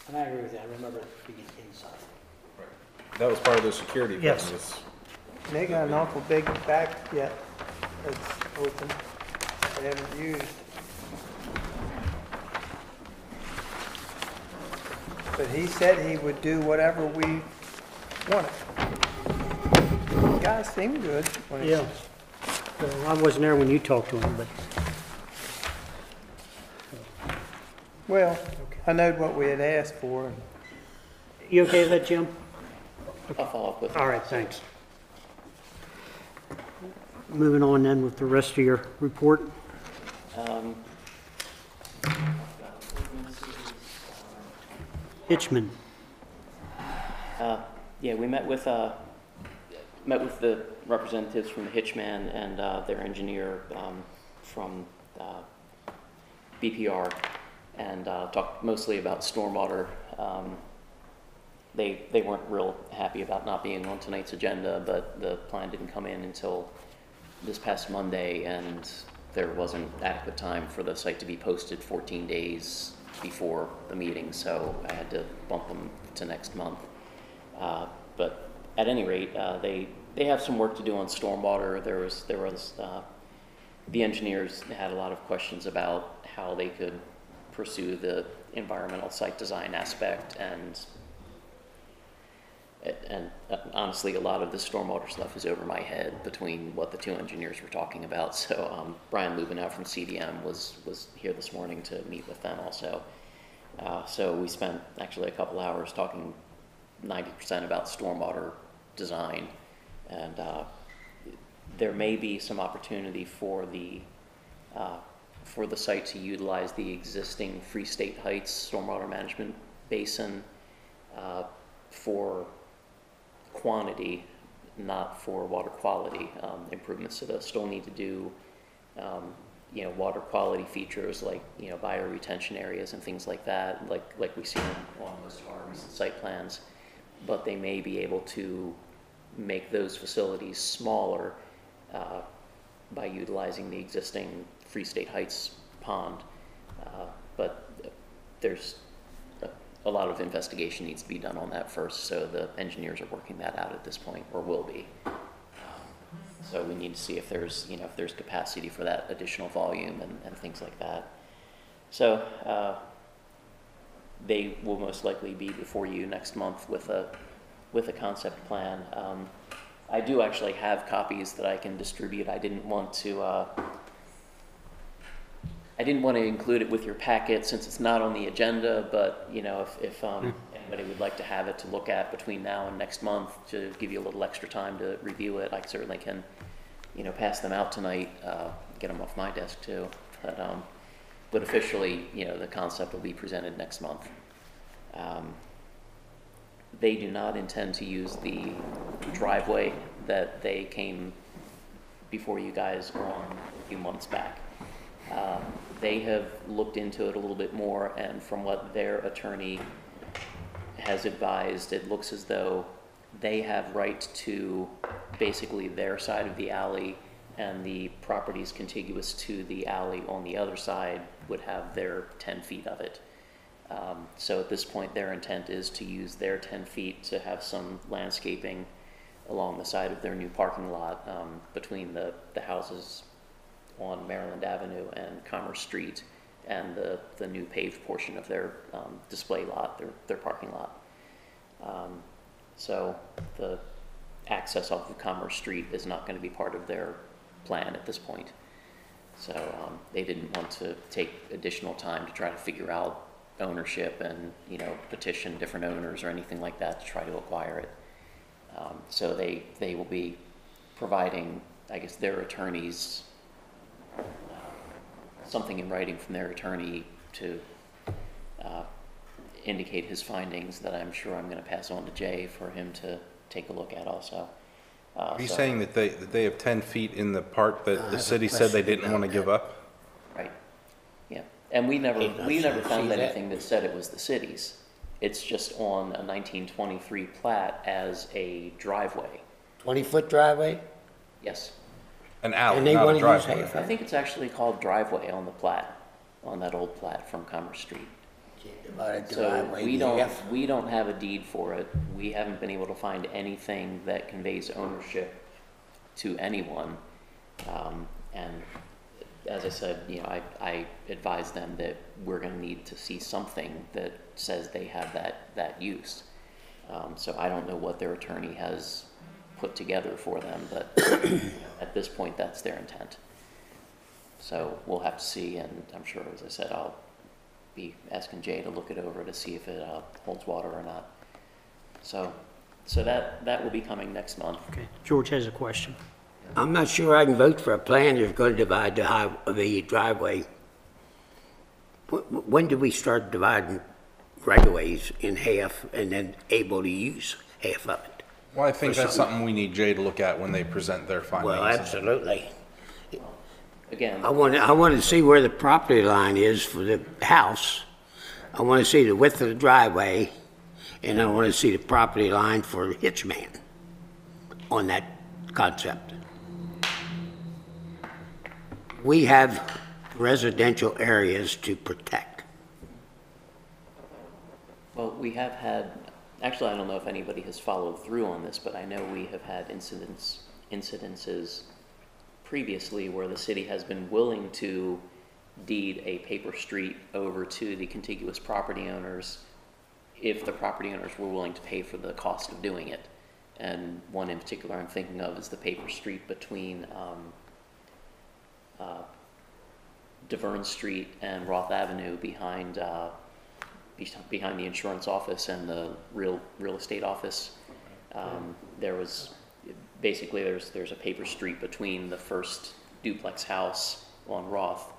S9: And I agree with you, I remember it being inside.
S4: That was part of their security.
S1: Yes.
S4: business.
S12: They got an awful big back yet that's open. They haven't used. But he said he would do whatever we wanted. The guy seemed good. when he-
S1: Yeah. So I wasn't there when you talked to him, but,
S12: Well, I know what we had asked for. And
S1: you okay with that, Jim?
S5: I'll follow up with him.
S1: All right, thanks. Moving on then with the rest of your report. Hitchman.
S5: Yeah, we met with the representatives from the Hitchman and their engineer from BPR and talked mostly about stormwater. They weren't real happy about not being on tonight's agenda, but the plan didn't come in until this past Monday, and there wasn't adequate time for the site to be posted 14 days before the meeting, so I had to bump them to next month. But at any rate, they have some work to do on stormwater. There was the engineers had a lot of questions about how they could pursue the environmental site design aspect, and honestly, a lot of the stormwater stuff is over my head between what the two engineers were talking about. So Brian Lubinow from CDM was here this morning to meet with them also. So we spent actually a couple hours talking 90% about stormwater design, and there may be some opportunity for the site to utilize the existing Free State Heights stormwater management basin for quantity, not for water quality improvements. So they'll still need to do water quality features like bioretention areas and things like that, like we see on most of our recent site plans. But they may be able to make those facilities smaller by utilizing the existing Free State Heights pond. But there's a lot of investigation needs to be done on that first, so the engineers are working that out at this point, or will be. So we need to see if there's capacity for that additional volume and things like that. So they will most likely be before you next month with a concept plan. I do actually have copies that I can distribute. I didn't want to I didn't want to include it with your packet since it's not on the agenda, but, you know, if anybody would like to have it to look at between now and next month to give you a little extra time to review it, I certainly can, you know, pass them out tonight, get them off my desk too. But officially, you know, the concept will be presented next month. They do not intend to use the driveway that they came before you guys on a few months back. They have looked into it a little bit more, and from what their attorney has advised, it looks as though they have right to basically their side of the alley, and the properties contiguous to the alley on the other side would have their 10 feet of it. So at this point, their intent is to use their 10 feet to have some landscaping along the side of their new parking lot between the houses on Maryland Avenue and Commerce Street, and the new paved portion of their display lot, their parking lot. So the access off of Commerce Street is not going to be part of their plan at this point. So they didn't want to take additional time to try to figure out ownership and, you know, petition different owners or anything like that to try to acquire it. So they will be providing, I guess, their attorneys something in writing from their attorney to indicate his findings that I'm sure I'm going to pass on to Jay for him to take a look at also.
S4: Are you saying that they have 10 feet in the part that the city said they didn't want to give up?
S5: Right. Yeah. And we never found anything that said it was the city's. It's just on a 1923 plat as a driveway.
S2: 20-foot driveway?
S5: Yes.
S4: An alley,
S2: And they
S4: not
S2: want
S4: a
S2: to use
S4: driveway.
S2: half
S5: I
S2: of it?
S5: think it's actually called driveway on the plat, on that old plat from Commerce Street.
S2: About a
S5: So
S2: driveway,
S5: we don't have a deed for it. We haven't been able to find anything that conveys ownership to anyone. And as I said, you know, I advised them that we're going to need to see something that says they have that use. So I don't know what their attorney has put together for them, but you know, at this point, that's their intent. So we'll have to see, and I'm sure, as I said, I'll be asking Jay to look it over to see if it holds water or not. So that will be coming next month.
S1: Okay, George has a question.
S2: I'm not sure I can vote for a plan that's going to divide the driveway. When do we start dividing right-of-ways in half and then able to use half of it?
S4: Well, I think that's something we need Jay to look at when they present their findings.
S2: Well, absolutely.
S5: Again,
S2: I want to see where the property line is for the house. I want to see the width of the driveway, and I want to see the property line for the hitchman on that concept. We have residential areas to protect.
S5: well, we have had, actually, I don't know if anybody has followed through on this, but I know we have had incidences previously where the city has been willing to deed a paper street over to the contiguous property owners if the property owners were willing to pay for the cost of doing it. And one in particular I'm thinking of is the paper street between Deverne Street and Roth Avenue behind the insurance office and the real estate office. There was basically there's a paper street between the first duplex house on Roth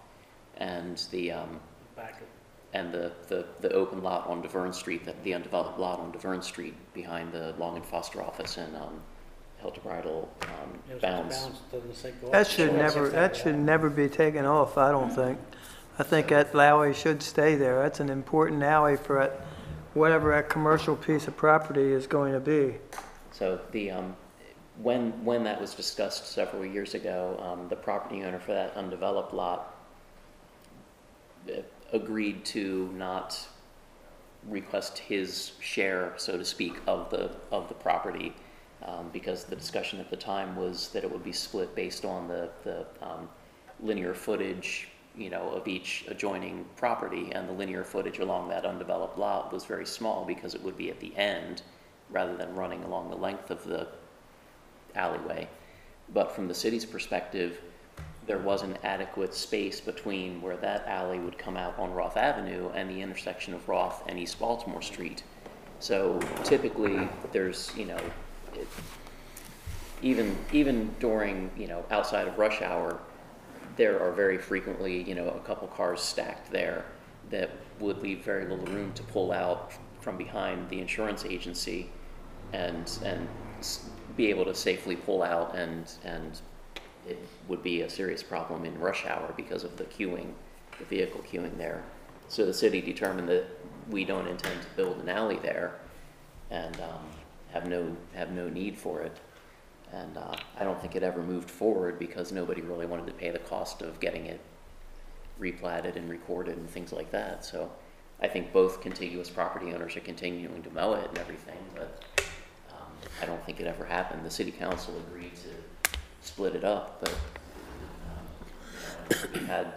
S5: and the open lot on Deverne Street, the undeveloped lot on Deverne Street behind the Long and Foster office and Helter Bridal Bounds.
S12: That should never be taken off, I don't think. I think that alley should stay there. That's an important alley for whatever that commercial piece of property is going to be.
S5: So the when that was discussed several years ago, the property owner for that undeveloped lot agreed to not request his share, so to speak, of the property, because the discussion at the time was that it would be split based on the linear footage, you know, of each adjoining property, and the linear footage along that undeveloped lot was very small because it would be at the end rather than running along the length of the alleyway. But from the city's perspective, there wasn't adequate space between where that alley would come out on Roth Avenue and the intersection of Roth and East Baltimore Street. So typically, there's, even during, outside of rush hour, there are very frequently, a couple cars stacked there that would leave very little room to pull out from behind the insurance agency and be able to safely pull out, and it would be a serious problem in rush hour because of the queuing, the vehicle queuing there. So the city determined that we don't intend to build an alley there and have no need for it. And I don't think it ever moved forward because nobody really wanted to pay the cost of getting it replatted and recorded and things like that. So I think both contiguous property owners are continuing to mow it and everything, but I don't think it ever happened. The city council agreed to split it up, but we had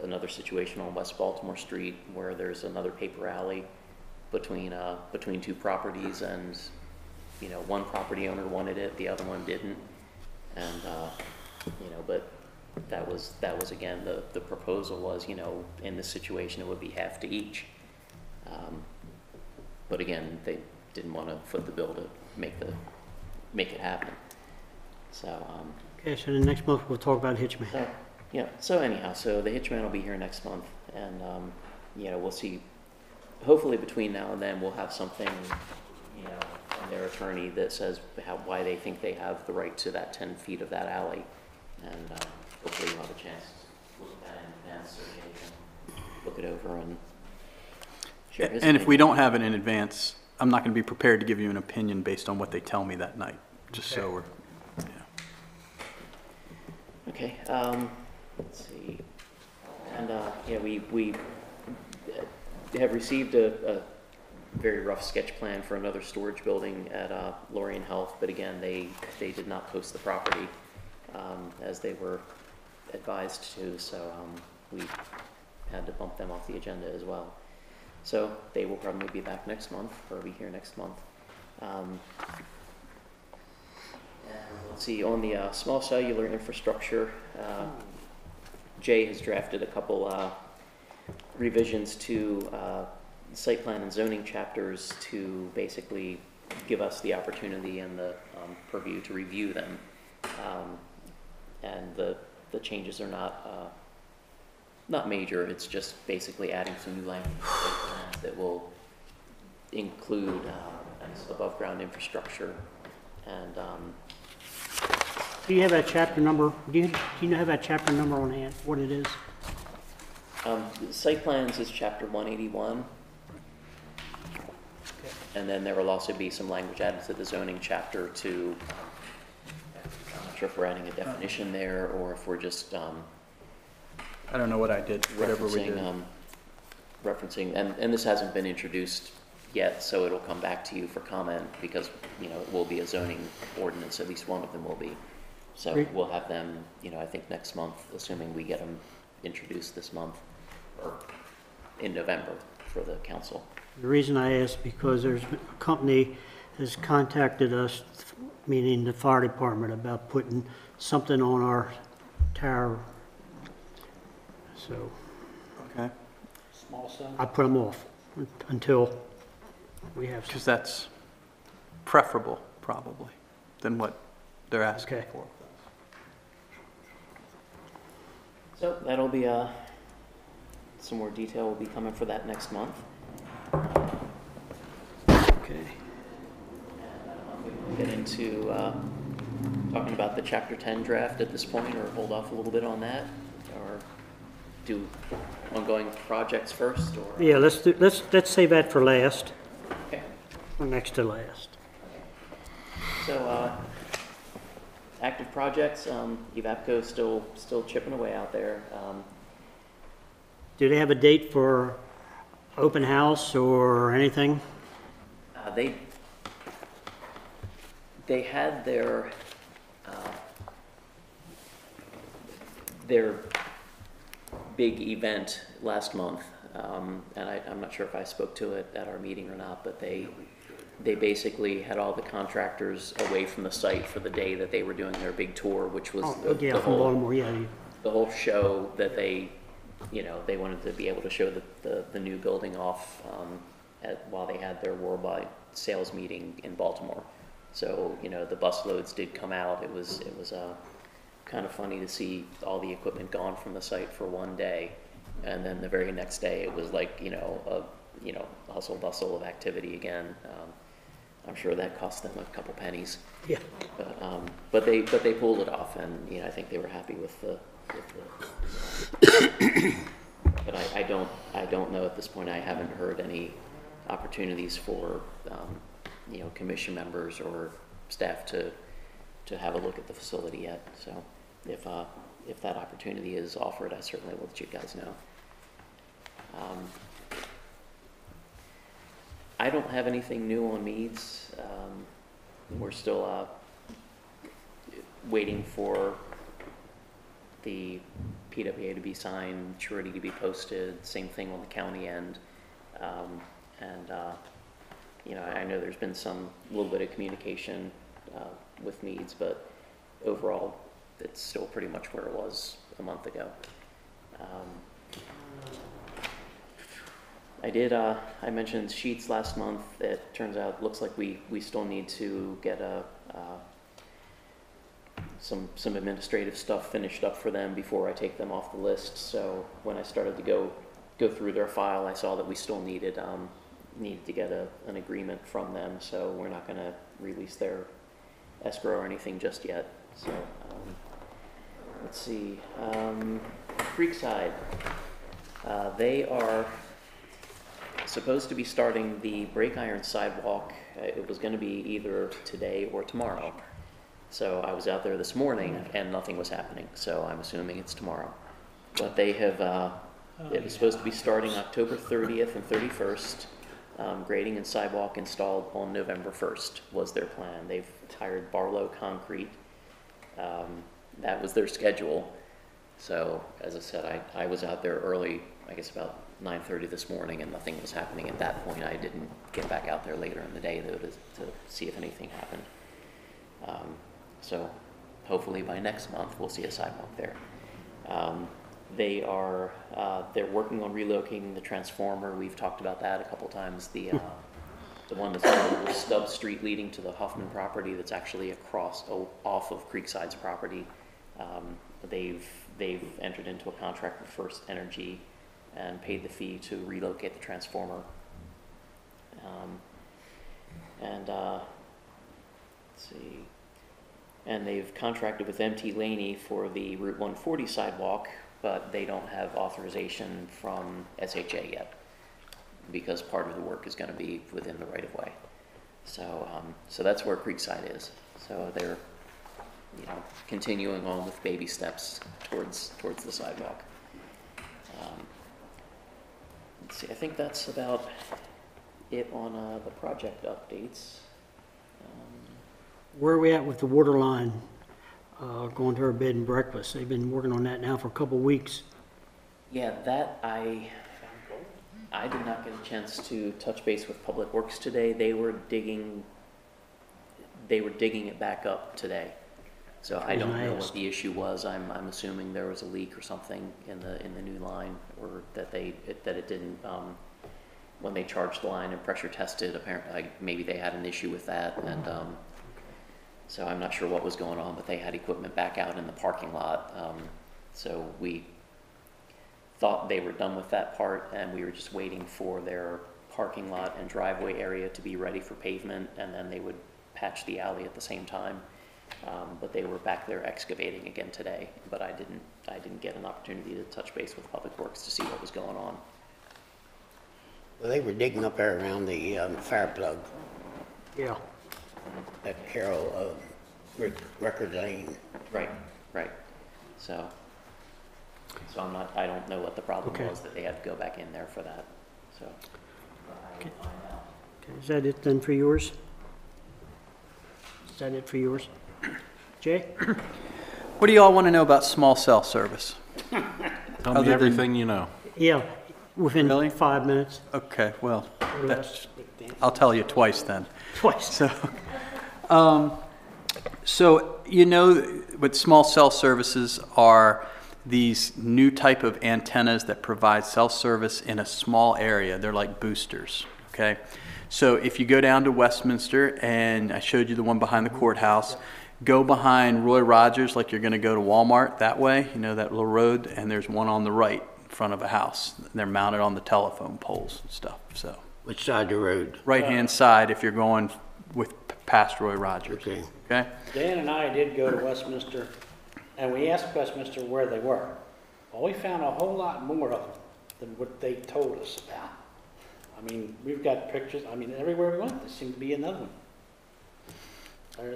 S5: another situation on West Baltimore Street where there's another paper alley between two properties, and one property owner wanted it, the other one didn't, and but that was again the proposal was, in this situation it would be half to each, but again they didn't want to foot the bill to make it happen. So
S1: Okay, so the next month we'll talk about Hitchman.
S5: So anyhow, so the Hitchman will be here next month, and we'll see. Hopefully between now and then we'll have something, from their attorney that says why they think they have the right to that 10 feet of that alley, and hopefully you'll have a chance to look at that in advance so they can look it over and share his
S11: And if we
S5: opinion.
S11: don't have it in advance, I'm not going to be prepared to give you an opinion based on what they tell me that night, just so we're,
S5: Okay, let's see. And, we have received a very rough sketch plan for another storage building at Lorien Health, but again, they did not post the property as they were advised to, so we had to bump them off the agenda as well. So they will probably be back next month, or be here next month. And let's see, on the small cellular infrastructure, Jay has drafted a couple revisions to site plan and zoning chapters to basically give us the opportunity and the purview to review them. And the changes are not major. It's just basically adding some new language to site plans that will include above ground infrastructure. And
S1: Do you have that chapter number? Do you have that chapter number on hand? What it is?
S5: Site plans is chapter 181. And then there will also be some language added to the zoning chapter to, I'm not sure if we're adding a definition there or if we're just
S11: I don't know what I did, whatever we did.
S5: Referencing, and this hasn't been introduced yet, so it'll come back to you for comment because, it will be a zoning ordinance, at least one of them will be. So
S1: Great.
S5: we'll have them, I think next month, assuming we get them introduced this month or in November for the council.
S1: The reason I ask because there's a company has contacted us, meaning the fire department, about putting something on our tower. So
S11: Okay,
S9: Small cell.
S1: I put them off until we have.
S11: because that's preferable, probably, than what they're asking
S1: Okay.
S11: for.
S5: So that'll be some more detail will be coming for that next month.
S1: Okay.
S5: We'll get into talking about the Chapter 10 draft at this point, or hold off a little bit on that, or do ongoing projects first, or?
S1: Yeah, let's save that for last,
S5: Okay.
S1: or next to last.
S5: So, active projects, Evapco's still chipping away out there.
S1: Do they have a date for open house or anything?
S5: They had their big event last month, and I'm not sure if I spoke to it at our meeting or not, but they they basically had all the contractors away from the site for the day that they were doing their big tour, which was
S1: Yeah, from Baltimore, yeah.
S5: the whole show that they, you know, they wanted to be able to show the new building off while they had their worldwide sales meeting in Baltimore. So, you know, the bus loads did come out. It was kind of funny to see all the equipment gone from the site for one day, and then the very next day it was like, you know, a hustle bustle of activity again. I'm sure that cost them a couple pennies.
S1: Yeah.
S5: But they pulled it off, and you know, I think they were happy with the but I don't know at this point. I haven't heard any opportunities for you know, commission members or staff to have a look at the facility yet. So if that opportunity is offered, I certainly will let you guys know. I don't have anything new on Meads. We're still waiting for the PWA to be signed, surety to be posted, same thing on the county end. You know, I know there's been a little bit of communication with Meads, but overall, it's still pretty much where it was a month ago. I mentioned sheets last month. It turns out, looks like we still need to get some administrative stuff finished up for them before I take them off the list. So when I started to go through their file, I saw that we still needed to get an agreement from them. So we're not going to release their escrow or anything just yet. So let's see, Creekside. They are supposed to be starting the brake iron sidewalk. It was going to be either today or tomorrow. So I was out there this morning and nothing was happening. So I'm assuming it's tomorrow. But they have, it was supposed to be starting October 30th and 31st. Grading and sidewalk installed on November 1st was their plan. They've hired Barlow Concrete. That was their schedule. So as I said, I was out there early, I guess about 9:30 this morning, and nothing was happening at that point. I didn't get back out there later in the day though to see if anything happened. So hopefully by next month we'll see a sidewalk there. They're working on relocating the transformer. We've talked about that a couple times. The one that's on Stubb Street leading to the Huffman property that's actually off of Creekside's property. They've entered into a contract with First Energy and paid the fee to relocate the transformer. Let's see. And they've contracted with MT Laney for the Route 140 sidewalk, but they don't have authorization from SHA yet because part of the work is going to be within the right-of-way. So that's where Creekside is. So they're, you know, continuing on with baby steps towards the sidewalk. Let's see. I think that's about it on the project updates.
S1: Where are we at with the water line going to our bed and breakfast? They've been working on that now for a couple of weeks.
S5: Yeah, that I did not get a chance to touch base with Public Works today. They were digging it back up today. So I don't know what the issue was. I'm assuming there was a leak or something in the new line, or that it didn't when they charged the line and pressure tested. Apparently, maybe they had an issue with that, and so I'm not sure what was going on. But they had equipment back out in the parking lot. So we thought they were done with that part, and we were just waiting for their parking lot and driveway area to be ready for pavement, and then they would patch the alley at the same time. But they were back there excavating again today, but I didn't get an opportunity to touch base with Public Works to see what was going on.
S2: Well, they were digging up there around the fire plug.
S1: Yeah.
S2: At Carroll Record Lane.
S5: Right. So I don't know what the problem was that they had to go back in there for that. So
S1: Okay. Is that it then for yours? Is that it for yours? Jay?
S11: What do you all want to know about small cell service?
S4: Tell me everything you know.
S1: Yeah, within
S11: Really?
S1: 5 minutes.
S11: Okay, well, I'll tell you twice then.
S1: Twice.
S11: So you know what small cell services are, these new type of antennas that provide cell service in a small area. They're like boosters, okay? So if you go down to Westminster, and I showed you the one behind the courthouse, go behind Roy Rogers like you're going to go to Walmart that way, you know, that little road, and there's one on the right in front of a house. They're mounted on the telephone poles and stuff, so.
S2: Which side of the road?
S11: Right-hand side if you're going with past Roy Rogers.
S2: Okay.
S11: Okay?
S9: Dan and I did go to Westminster, and we asked Westminster where they were. Well, we found a whole lot more of them than what they told us about. I mean, we've got pictures, I mean, everywhere we went, there seemed to be another one.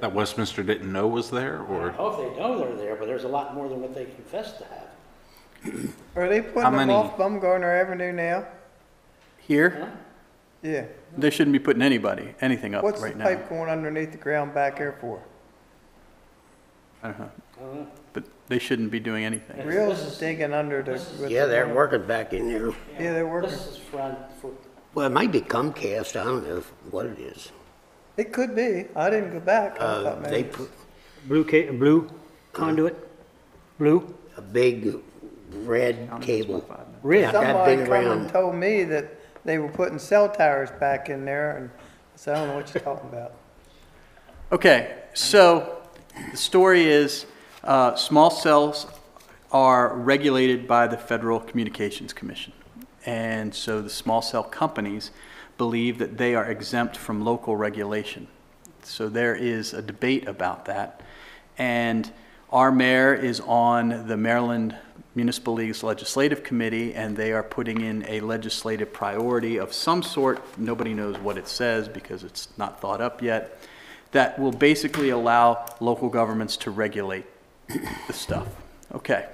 S4: That Westminster didn't know was there,
S9: I
S4: or?
S9: don't know if they know they're there, but there's a lot more than what they confessed to have.
S12: Are they putting
S4: How
S12: them
S4: many-
S12: off Bumgarner Avenue now?
S11: Here,
S12: Yeah.
S11: they shouldn't be putting anything up
S12: What's the
S11: right now.
S12: pipe going underneath the ground back there for?
S11: I don't know.
S9: I don't know.
S11: But they shouldn't be doing anything.
S12: Reals is digging under the. with
S2: Yeah,
S12: the
S2: they're
S12: ground.
S2: working back in there.
S12: Yeah, they're working.
S9: This is for,
S2: Well, it might be Comcast, I don't know what it is.
S12: It could be. I didn't go back. I thought
S2: They
S12: maybe.
S2: put
S1: Blue conduit? Blue?
S2: a big red cable.
S1: Red?
S2: That
S12: Somebody
S2: big
S12: come and
S2: round.
S12: told me that they were putting cell towers back in there, and I said, I don't know what you're talking about.
S11: Okay, so the story is small cells are regulated by the Federal Communications Commission. And so the small cell companies believe that they are exempt from local regulation. So there is a debate about that. And our mayor is on the Maryland Municipal League's Legislative Committee, and they are putting in a legislative priority of some sort. Nobody knows what it says because it's not thought up yet. That will basically allow local governments to regulate the stuff. Okay.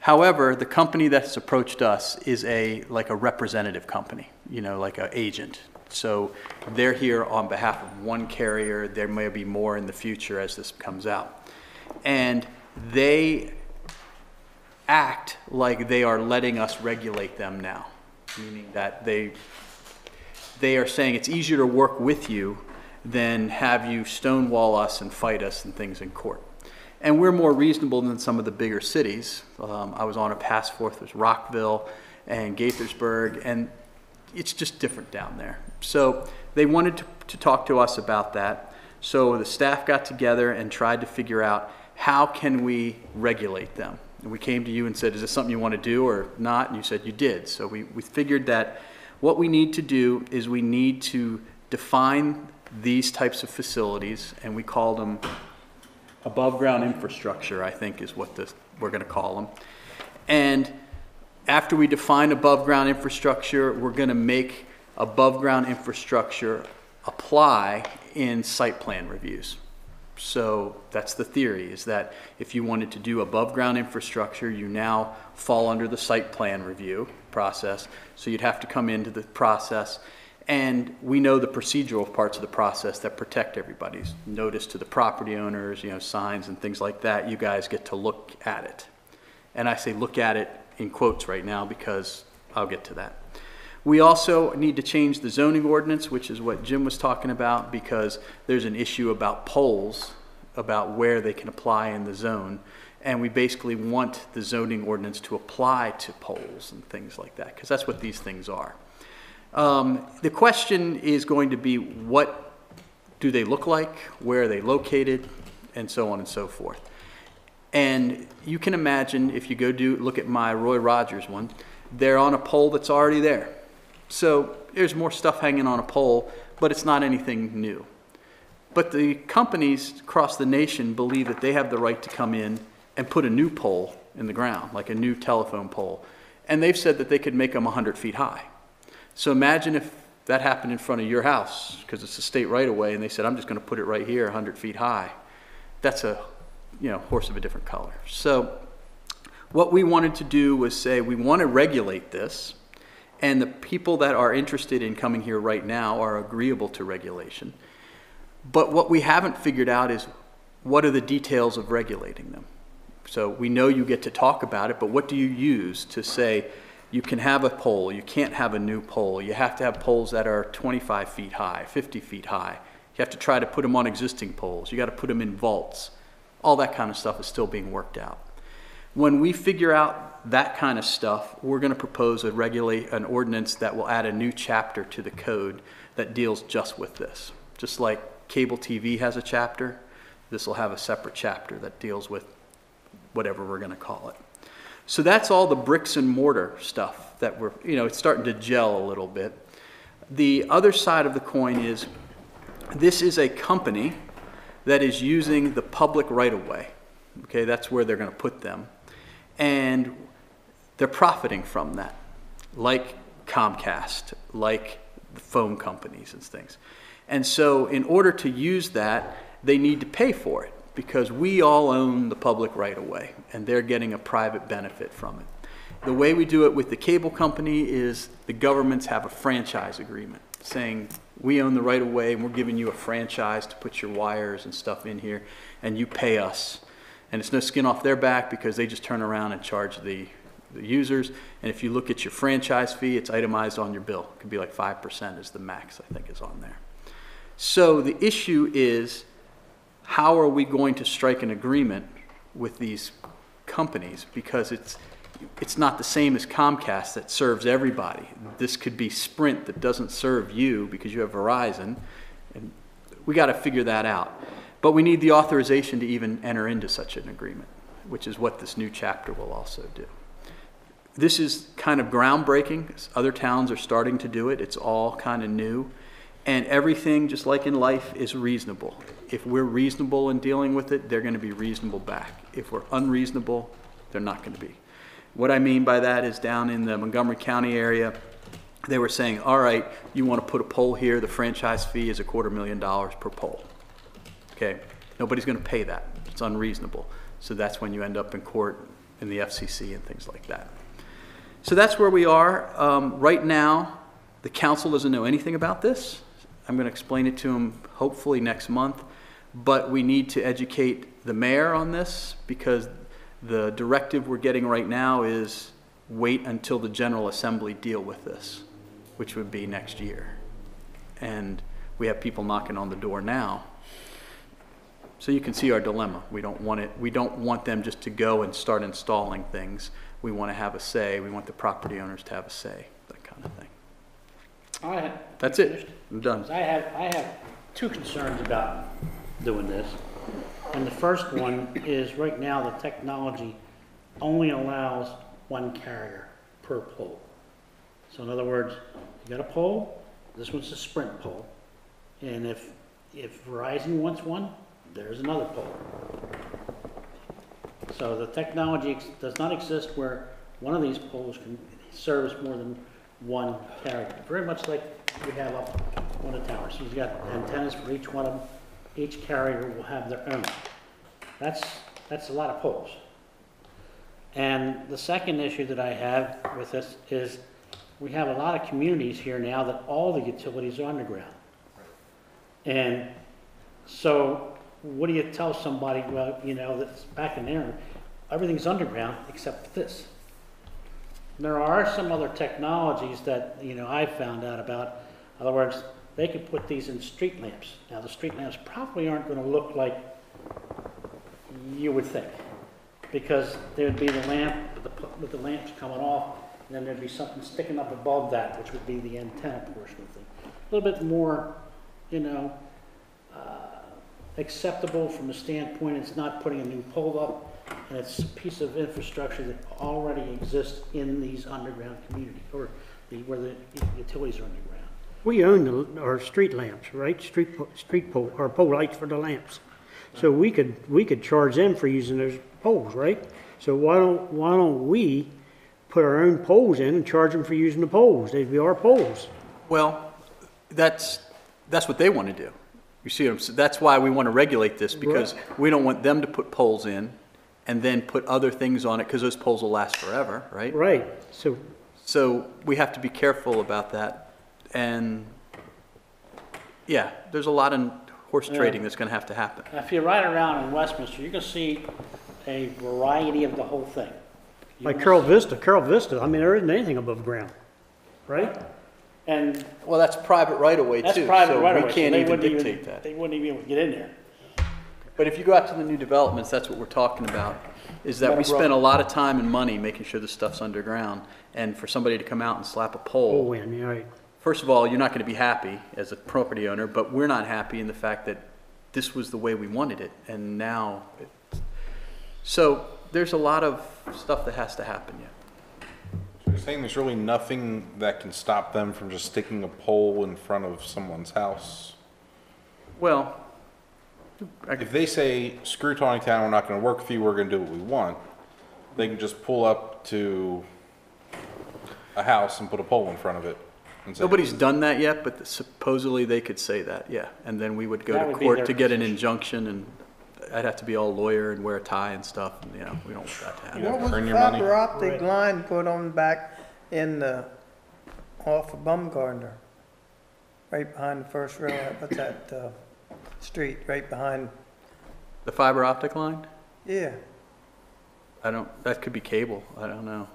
S11: However, the company that's approached us is like a representative company, you know, like an agent. So they're here on behalf of one carrier. There may be more in the future as this comes out. And they act like they are letting us regulate them now, meaning that they are saying it's easier to work with you than have you stonewall us and fight us and things in court. And we're more reasonable than some of the bigger cities. I was on a task force with Rockville and Gaithersburg, and it's just different down there. So they wanted to talk to us about that. So the staff got together and tried to figure out how can we regulate them. And we came to you and said, is this something you want to do or not? And you said you did. So we figured that what we need to do is we need to define these types of facilities, and we called them above ground infrastructure, I think is what we're going to call them. And after we define above ground infrastructure, we're going to make above ground infrastructure apply in site plan reviews. So that's the theory, is that if you wanted to do above ground infrastructure, you now fall under the site plan review process. So you'd have to come into the process. And we know the procedural parts of the process that protect everybody's notice to the property owners, you know, signs and things like that. You guys get to look at it. And I say look at it in quotes right now because I'll get to that. We also need to change the zoning ordinance, which is what Jim was talking about, because there's an issue about poles, about where they can apply in the zone. And we basically want the zoning ordinance to apply to poles and things like that, because that's what these things are. The question is going to be, what do they look like, where are they located, and so on and so forth. And you can imagine if you go look at my Roy Rogers one, they're on a pole that's already there. So there's more stuff hanging on a pole, but it's not anything new. But the companies across the nation believe that they have the right to come in and put a new pole in the ground, like a new telephone pole. And they've said that they could make them 100 feet high. So imagine if that happened in front of your house, because it's a state right-of-way, and they said, I'm just going to put it right here 100 feet high. That's a, horse of a different color. So what we wanted to do was say we want to regulate this, and the people that are interested in coming here right now are agreeable to regulation. But what we haven't figured out is what are the details of regulating them. So we know you get to talk about it, but what do you use to say, You can have a pole, you can't have a new pole. You have to have poles that are 25 feet high, 50 feet high. You have to try to put them on existing poles. You got to put them in vaults. All that kind of stuff is still being worked out. When we figure out that kind of stuff, we're going to propose an ordinance that will add a new chapter to the code that deals just with this. Just like cable TV has a chapter, this will have a separate chapter that deals with whatever we're going to call it. So that's all the bricks and mortar stuff that it's starting to gel a little bit. The other side of the coin is this is a company that is using the public right-of-way. Okay, that's where they're going to put them. And they're profiting from that, like Comcast, like the phone companies and things. And so in order to use that, they need to pay for it because we all own the public right-of-way, and they're getting a private benefit from it. The way we do it with the cable company is the governments have a franchise agreement saying, we own the right-of-way and we're giving you a franchise to put your wires and stuff in here, and you pay us. And it's no skin off their back because they just turn around and charge the users. And if you look at your franchise fee, it's itemized on your bill. It could be like 5% is the max, I think, is on there. So the issue is, how are we going to strike an agreement with these companies? Because it's not the same as Comcast that serves everybody. This could be Sprint that doesn't serve you because you have Verizon. And we got to figure that out. But we need the authorization to even enter into such an agreement, which is what this new chapter will also do. This is kind of groundbreaking. Other towns are starting to do it. It's all kind of new. And everything, just like in life, is reasonable. If we're reasonable in dealing with it, they're going to be reasonable back. If we're unreasonable, they're not going to be. What I mean by that is down in the Montgomery County area, they were saying, all right, you want to put a pole here, the franchise fee is $250,000 per pole. Okay, nobody's going to pay that. It's unreasonable. So that's when you end up in court in the FCC and things like that. So that's where we are. Right now, the council doesn't know anything about this. I'm going to explain it to them hopefully next month. But we need to educate the mayor on this because the directive we're getting right now is wait until the General Assembly deal with this, which would be next year. And we have people knocking on the door now. So you can see our dilemma. We don't want it. We don't want them just to go and start installing things. We want to have a say. We want the property owners to have a say, that kind of thing. That's it. I'm done.
S9: I have two concerns about doing this. And the first one is right now the technology only allows one carrier per pole. So in other words, you got a pole, this one's a Sprint pole. And if Verizon wants one, there's another pole. So the technology does not exist where one of these poles can service more than one carrier. Very much like we have up on the tower. So you've got antennas for each one of them. Each carrier will have their own. That's a lot of poles. And the second issue that I have with this is we have a lot of communities here now that all the utilities are underground. And so what do you tell somebody, well, that's back in there, everything's underground except this. There are some other technologies that, I've found out about. In other words, they could put these in street lamps. Now, the street lamps probably aren't going to look like you would think, because there'd be the lamp with the lamps coming off, and then there'd be something sticking up above that, which would be the antenna portion of the thing. A little bit more, acceptable from the standpoint it's not putting a new pole up, and it's a piece of infrastructure that already exists in these underground communities, or where the utilities are underground.
S1: We own our street lamps, right? Street pole, or pole lights for the lamps. So we could charge them for using those poles, right? So why don't we put our own poles in and charge them for using the poles? They'd be our poles.
S11: Well, that's what they want to do. You see what I'm saying? That's why we want to regulate this, because we don't want them to put poles in and then put other things on it, because those poles will last forever, right?
S1: Right.
S11: So we have to be careful about that. And yeah, there's a lot of horse trading that's going to have to happen.
S9: Now, if you ride around in Westminster, you can see a variety of the whole thing.
S1: Like Carol Vista, I mean, there isn't anything above ground, right?
S9: And
S11: Well, that's private right-of-way, too.
S9: that's private right away.
S11: So we can't even dictate that.
S9: They wouldn't even be able to get in there.
S11: But if you go out to the new developments, that's what we're talking about, is that we spend a lot of time and money making sure the stuff's underground. And for somebody to come out and slap a pole,
S1: Oh, yeah, right.
S11: first of all, you're not going to be happy as a property owner, but we're not happy in the fact that this was the way we wanted it, and now, so there's a lot of stuff that has to happen yet.
S4: You're saying there's really nothing that can stop them from just sticking a pole in front of someone's house?
S11: Well,
S4: If they say, screw Taneytown, we're not gonna work with you, we're gonna do what we want, they can just pull up to a house and put a pole in front of it and say.
S11: nobody's done that yet, but supposedly they could say that, yeah. And then we would go
S9: That
S11: to
S9: would be
S11: court
S9: their
S11: to get an
S9: position.
S11: injunction, and I'd have to be all lawyer and wear a tie and stuff, and, you know, we don't want that to happen.
S4: Yeah.
S12: What was
S4: Earn
S12: the
S4: your money.
S12: fiber optic line put on back in the, off of Bumgardner? Right behind the first rail, what's that, street, right behind,
S11: The fiber optic line?
S12: yeah.
S11: I don't, that could be cable, I don't know,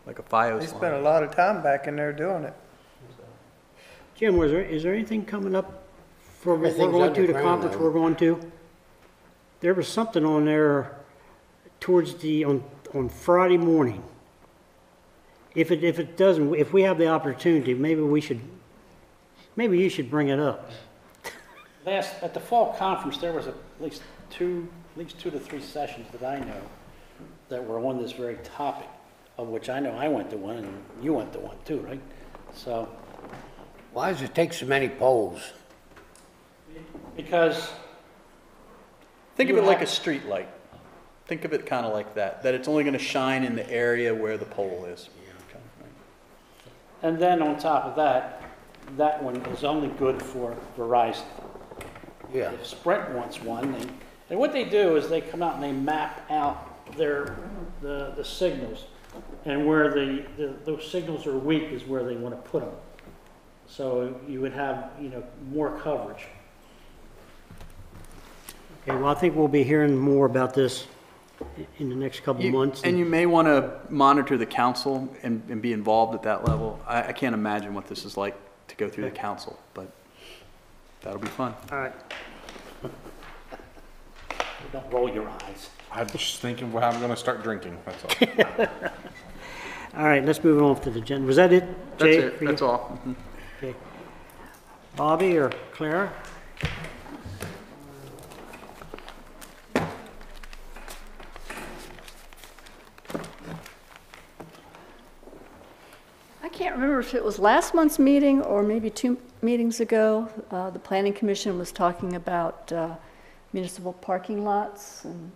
S11: like a FiOS
S12: They spent a
S11: line.
S12: lot of time back in there doing it.
S1: Jim, is there anything coming up for what we're
S2: Everything's
S1: going to, the
S2: underground
S1: conference
S2: now.
S1: we're going to? There was something on there towards on Friday morning. If it doesn't, if we have the opportunity, maybe you should bring it up.
S9: At the fall conference, there was at least two to three sessions that I know that were on this very topic, of which I know I went to one and you went to one too, right? So,
S2: Why does it take so many poles?
S9: because
S11: Think of
S9: you
S11: it like a
S9: have-
S11: street light. Think of it kind of like that it's only gonna shine in the area where the pole is.
S9: And then on top of that, that one is only good for Verizon.
S2: Yeah.
S9: If Sprint wants one, and what they do is they come out and they map out the signals, and where those signals are weak is where they want to put them. So you would have, more coverage.
S1: Okay, well, I think we'll be hearing more about this in the next couple of months.
S11: And you may want to monitor the council and be involved at that level. I can't imagine what this is like to go through the council, but that'll be fun.
S1: All right.
S9: Don't roll your eyes.
S4: I'm just thinking how I'm gonna start drinking, that's all.
S1: All right, let's move on to the agenda. Was that it, Jay?
S11: That's it,
S1: for you?
S11: that's all. Mhm.
S1: Okay. Bobby or Clara?
S3: I can't remember if it was last month's meeting or maybe 2 meetings ago. The Planning Commission was talking about municipal parking lots and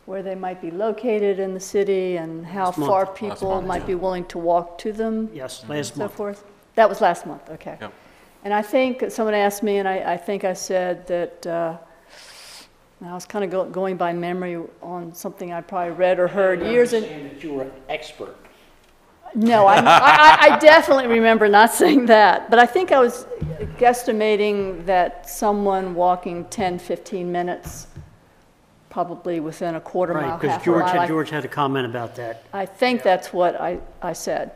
S3: where they might be located in the city and how
S1: Last month.
S3: far
S4: Last
S3: people
S4: month,
S3: might be willing to walk to them.
S1: Yes,
S3: and
S1: last
S3: so
S1: month.
S3: forth. That was last month, okay.
S4: Yep.
S3: And I think someone asked me, and I think I said that, I was kind of going by memory on something I probably read or heard years ago.
S9: Saying that you were an expert.
S3: No, I definitely remember not saying that, but I think I was guesstimating that someone walking 10, 15 minutes, probably within a quarter
S1: Right,
S3: mile,
S1: because
S3: half a mile.
S1: George had a comment about that.
S3: I think that's what I said.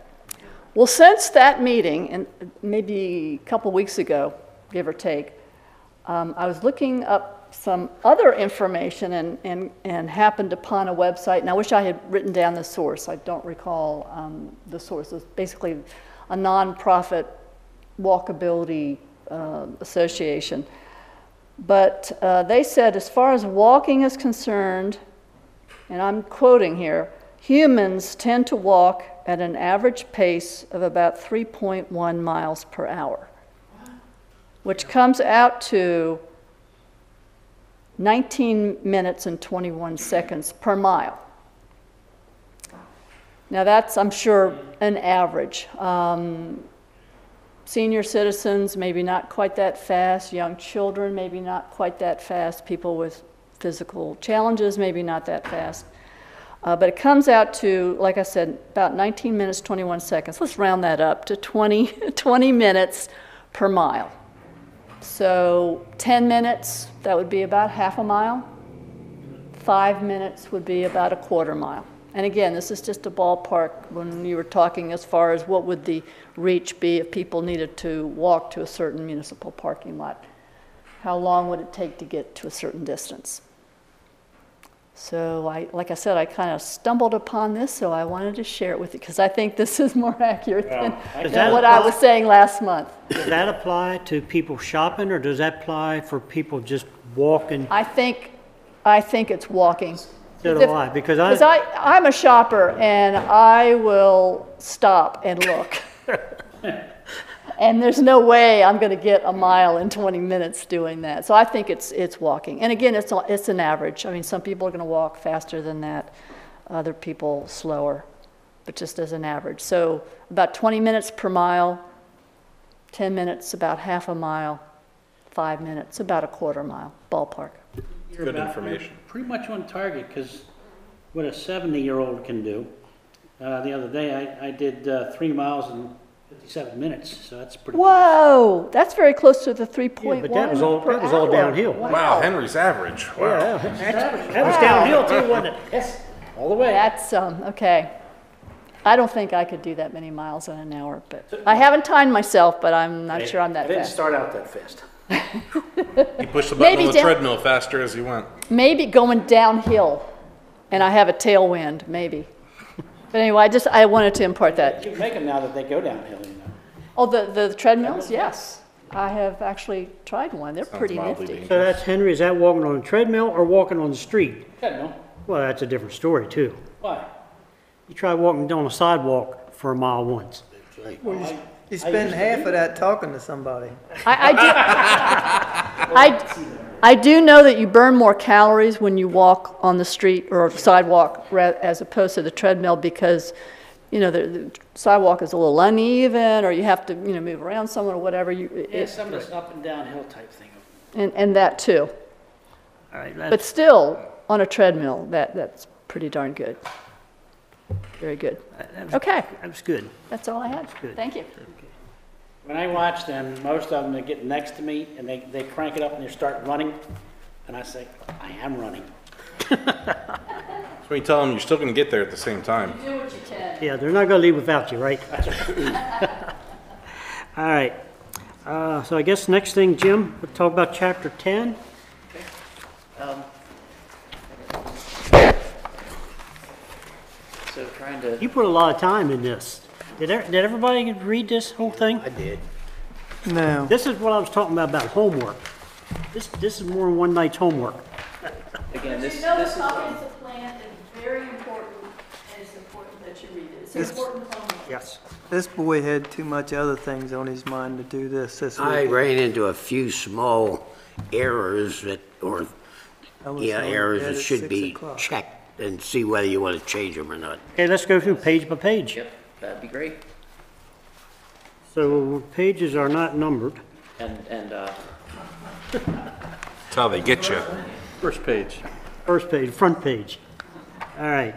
S3: Well, since that meeting, and maybe a couple weeks ago, give or take, I was looking up some other information and happened upon a website, and I wish I had written down the source. I don't recall the source. It's basically a nonprofit walkability association. But they said, as far as walking is concerned, and I'm quoting here, humans tend to walk at an average pace of about 3.1 miles per hour, which comes out to 19 minutes and 21 seconds per mile. Now that's, I'm sure, an average. Senior citizens, maybe not quite that fast. Young children, maybe not quite that fast. People with physical challenges, maybe not that fast. But it comes out to, like I said, about 19 minutes, 21 seconds. Let's round that up to 20 minutes per mile. So 10 minutes, that would be about half a mile. 5 minutes would be about a quarter mile. And again, this is just a ballpark when you were talking as far as what would the reach be if people needed to walk to a certain municipal parking lot. How long would it take to get to a certain distance? So like I said, I kind of stumbled upon this, so I wanted to share it with you because I think this is more accurate than what I was saying last month.
S1: Does that apply to people shopping, or does that apply for people just walking?
S3: I think it's walking.
S1: So do I, because
S3: I'm a shopper and I will stop and look. And there's no way I'm going to get a mile in 20 minutes doing that. So I think it's walking. And again, it's an average. I mean, some people are going to walk faster than that, other people slower, but just as an average. So about 20 minutes per mile, 10 minutes about half a mile, 5 minutes about a quarter mile, ballpark.
S4: Good information.
S9: You're pretty much on target, because what a 70-year-old can do. The other day, I did 3 miles in 57 minutes, so that's pretty.
S3: Whoa, that's very close to the 3.1.
S1: Yeah, but that was all downhill.
S4: Wow, Henry's average. Wow.
S1: Yeah, that was downhill too, wasn't it?
S9: Yes, all the way.
S3: That's, okay. I don't think I could do that many miles in an hour, but I haven't timed myself, but I'm not sure I'm that
S9: I didn't
S3: fast.
S9: start out that fast.
S4: He pushed the button
S3: Maybe
S4: on the treadmill faster as he went.
S3: Maybe going downhill, and I have a tailwind, maybe. But anyway, I wanted to impart that.
S9: You can make them now that they go downhill, you know.
S3: Oh, the treadmills? Yes. I have actually tried one. They're pretty
S4: mildly
S3: nifty.
S1: So that's, Henry, is that walking on a treadmill or walking on the street?
S9: Treadmill.
S1: Well, that's a different story too.
S9: Why?
S1: You try walking down a sidewalk for a mile once.
S12: You spend half of that talking to somebody.
S3: I do know that you burn more calories when you walk on the street or sidewalk as opposed to the treadmill because, you know, the sidewalk is a little uneven or you have to, you know, move around somewhere or whatever.
S9: Yeah, some of this up and downhill type thing.
S3: And that too.
S1: All right,
S3: But still, on a treadmill, that's pretty darn good. Very good. Okay,
S1: that was good.
S3: that's all I had.
S1: good.
S3: Thank you.
S9: When I watch them, most of them, they get next to me and they crank it up and they start running. And I say, I am running.
S4: So when you tell them you're still going to get there at the same time.
S3: Do what you can.
S1: Yeah, they're not going to leave without you, right? All right. So I guess next thing, Jim, we'll talk about chapter 10.
S5: So trying to,
S1: You put a lot of time in this. Did everybody read this whole thing?
S2: I did.
S12: No.
S1: This is what I was talking about homework. This is more than one night's homework.
S5: again, this
S3: the
S5: is,
S3: comprehensive plan is very important, and it's important that you read it. It's important homework.
S1: Yes.
S12: This boy had too much other things on his mind to do this
S2: I
S12: week.
S2: ran into a few small errors
S12: I was
S2: errors
S12: at
S2: that should
S12: 6
S2: be
S12: o'clock.
S2: checked and see whether you want to change them or not.
S1: Okay, let's go through page by page.
S5: yep, that'd be great.
S1: So pages are not numbered.
S5: And
S4: That's how they get you.
S11: First page.
S1: First page, front page. All right.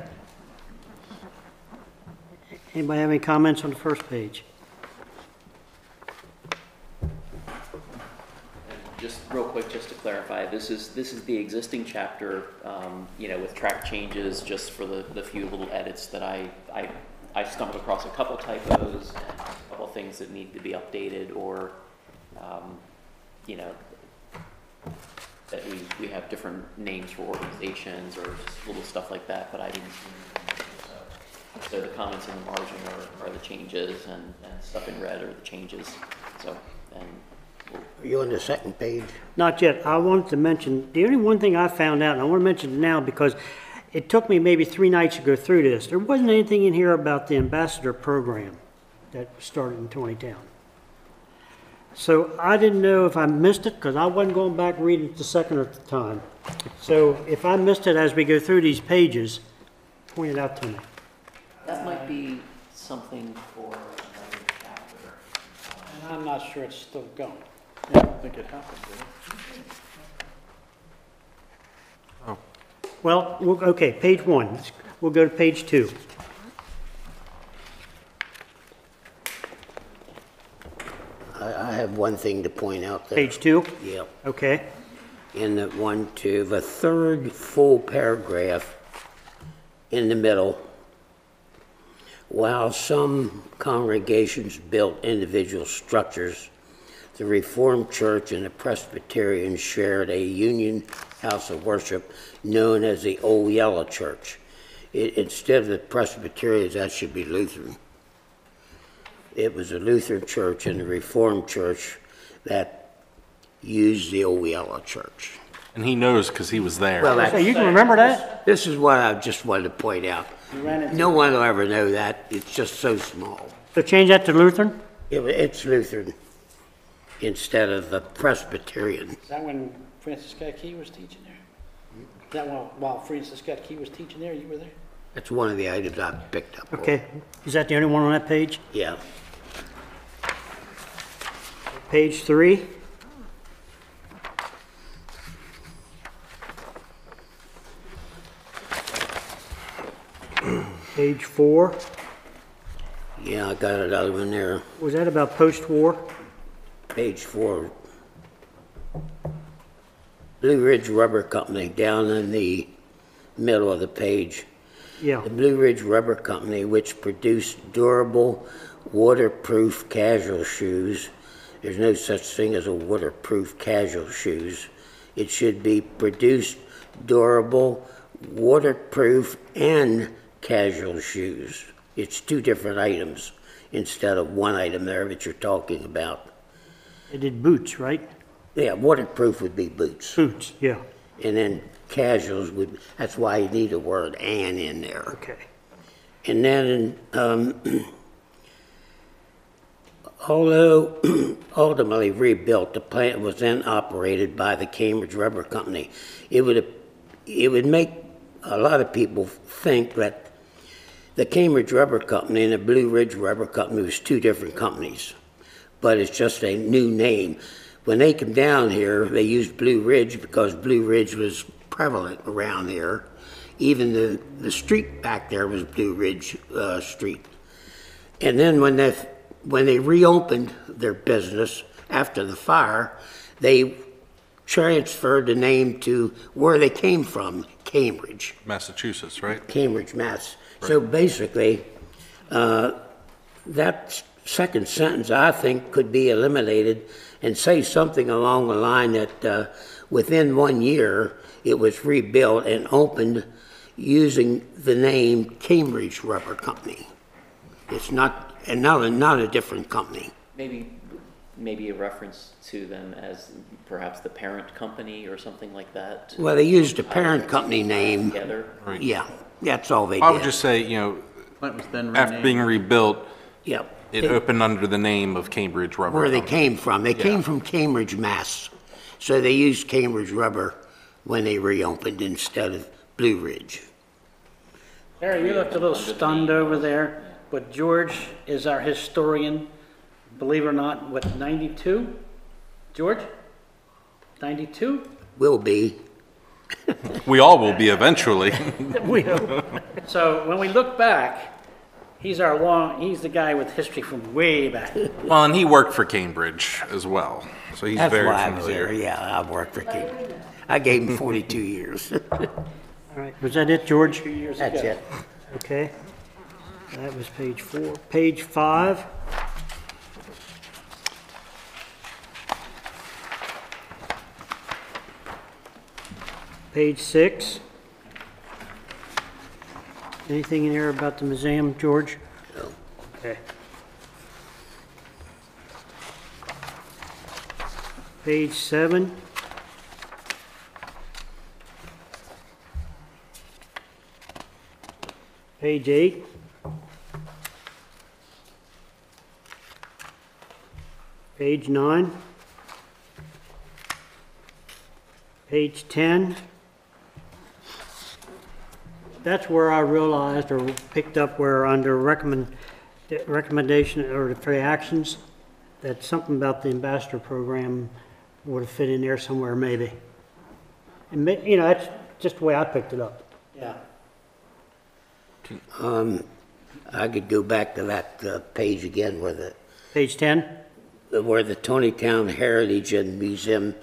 S1: Anybody have any comments on the first page?
S5: just real quick, just to clarify, this is the existing chapter, with track changes, just for the few little edits that I stumbled across a couple typos and a couple things that need to be updated, or, that we have different names for organizations or just little stuff like that, but I didn't see anything. So the comments in the margin are the changes, and stuff in red are the changes. So, and
S2: Are you on the second page?
S1: Not yet. I wanted to mention, the only one thing I found out, and I want to mention it now because it took me maybe 3 nights to go through this. There wasn't anything in here about the ambassador program that started in Taneytown. So I didn't know if I missed it because I wasn't going back reading it the second or the time. So if I missed it as we go through these pages, point it out to me.
S5: that might be something for another chapter.
S9: And I'm not sure it's still going.
S11: Yeah, I think it happened, didn't it?
S1: Well, okay, page 1. We'll go to page 2.
S2: I have one thing to point out there.
S1: Page 2?
S2: Yeah.
S1: Okay.
S2: In the third full paragraph in the middle, While some congregations built individual structures, the Reformed Church and the Presbyterian shared a union house of worship known as the Old Yellow Church. Instead of the Presbyterians, that should be Lutheran. It was a Lutheran church and the Reformed Church that used the Old Yellow Church.
S4: And he knows because he was there.
S2: Well,
S1: You can remember that?
S2: this is what I just wanted to point out. No one will ever know that. It's just so small.
S1: So change that to Lutheran?
S2: It's Lutheran instead of the Presbyterian.
S9: Is that when Francis Scott Key was teaching there? Is that while Francis Scott Key was teaching there, you were there?
S2: That's one of the items I picked up.
S1: Okay. Is that the only one on that page?
S2: Yeah.
S1: Page 3. Page 4.
S2: Yeah, I got another one there.
S1: Was that about post-war?
S2: Page 4. Blue Ridge Rubber Company, down in the middle of the page.
S1: Yeah.
S2: The Blue Ridge Rubber Company, which produced durable, waterproof casual shoes. There's no such thing as a waterproof casual shoes. It should be produced durable, waterproof, and casual shoes. It's two different items instead of one item there that you're talking about.
S1: They did boots, right?
S2: Yeah, waterproof would be boots.
S1: Boots, yeah.
S2: And then casuals would, that's why you need the word "and" in there.
S1: Okay.
S2: And then, although ultimately rebuilt, the plant was then operated by the Cambridge Rubber Company. It would make a lot of people think that the Cambridge Rubber Company and the Blue Ridge Rubber Company was two different companies, but it's just a new name. When they came down here, they used Blue Ridge because Blue Ridge was prevalent around here. Even the street back there was Blue Ridge Street. And then when they reopened their business after the fire, they transferred the name to where they came from, Cambridge.
S4: Massachusetts, right?
S2: Cambridge, Mass. Right. So basically, that second sentence, I think, could be eliminated and say something along the line that within 1 year, it was rebuilt and opened using the name Cambridge Rubber Company. It's not a different company.
S5: Maybe a reference to them as perhaps the parent company or something like that.
S2: Well, they used the parent company name.
S5: Together.
S4: Right.
S2: Yeah, that's all they did.
S4: I would just say,
S11: Plant was then
S4: after
S11: renamed.
S4: being rebuilt,
S2: Yep.
S4: it opened under the name of Cambridge Rubber.
S2: Where they
S4: Company.
S2: came from. They came from Cambridge, Mass. So they used Cambridge Rubber when they reopened instead of Blue Ridge.
S9: Larry, you looked a little stunned over there, but George is our historian, believe it or not, what, 92? George? 92?
S2: Will be.
S4: We all will be eventually.
S1: We hope.
S9: So when we look back, he's the guy with history from way back.
S4: Well, and he worked for Cambridge as well, so he's
S2: That's
S4: very
S2: why I was
S4: familiar.
S2: there. Yeah, I worked for Cambridge. I gave him 42 years.
S1: All right, was that it, George?
S9: 2 years
S2: That's
S9: ago.
S2: it.
S1: Okay. That was page 4. Page 5. Page 6. Anything in there about the museum, George?
S2: No.
S1: Okay. Page 7. Page 8. Page 9. Page 10. That's where I realized or picked up where under recommendation or the actions, that something about the ambassador program would have fit in there somewhere maybe. And that's just the way I picked it up.
S9: Yeah.
S2: I could go back to that page again where
S1: Page 10?
S2: where the Taneytown Heritage and Museum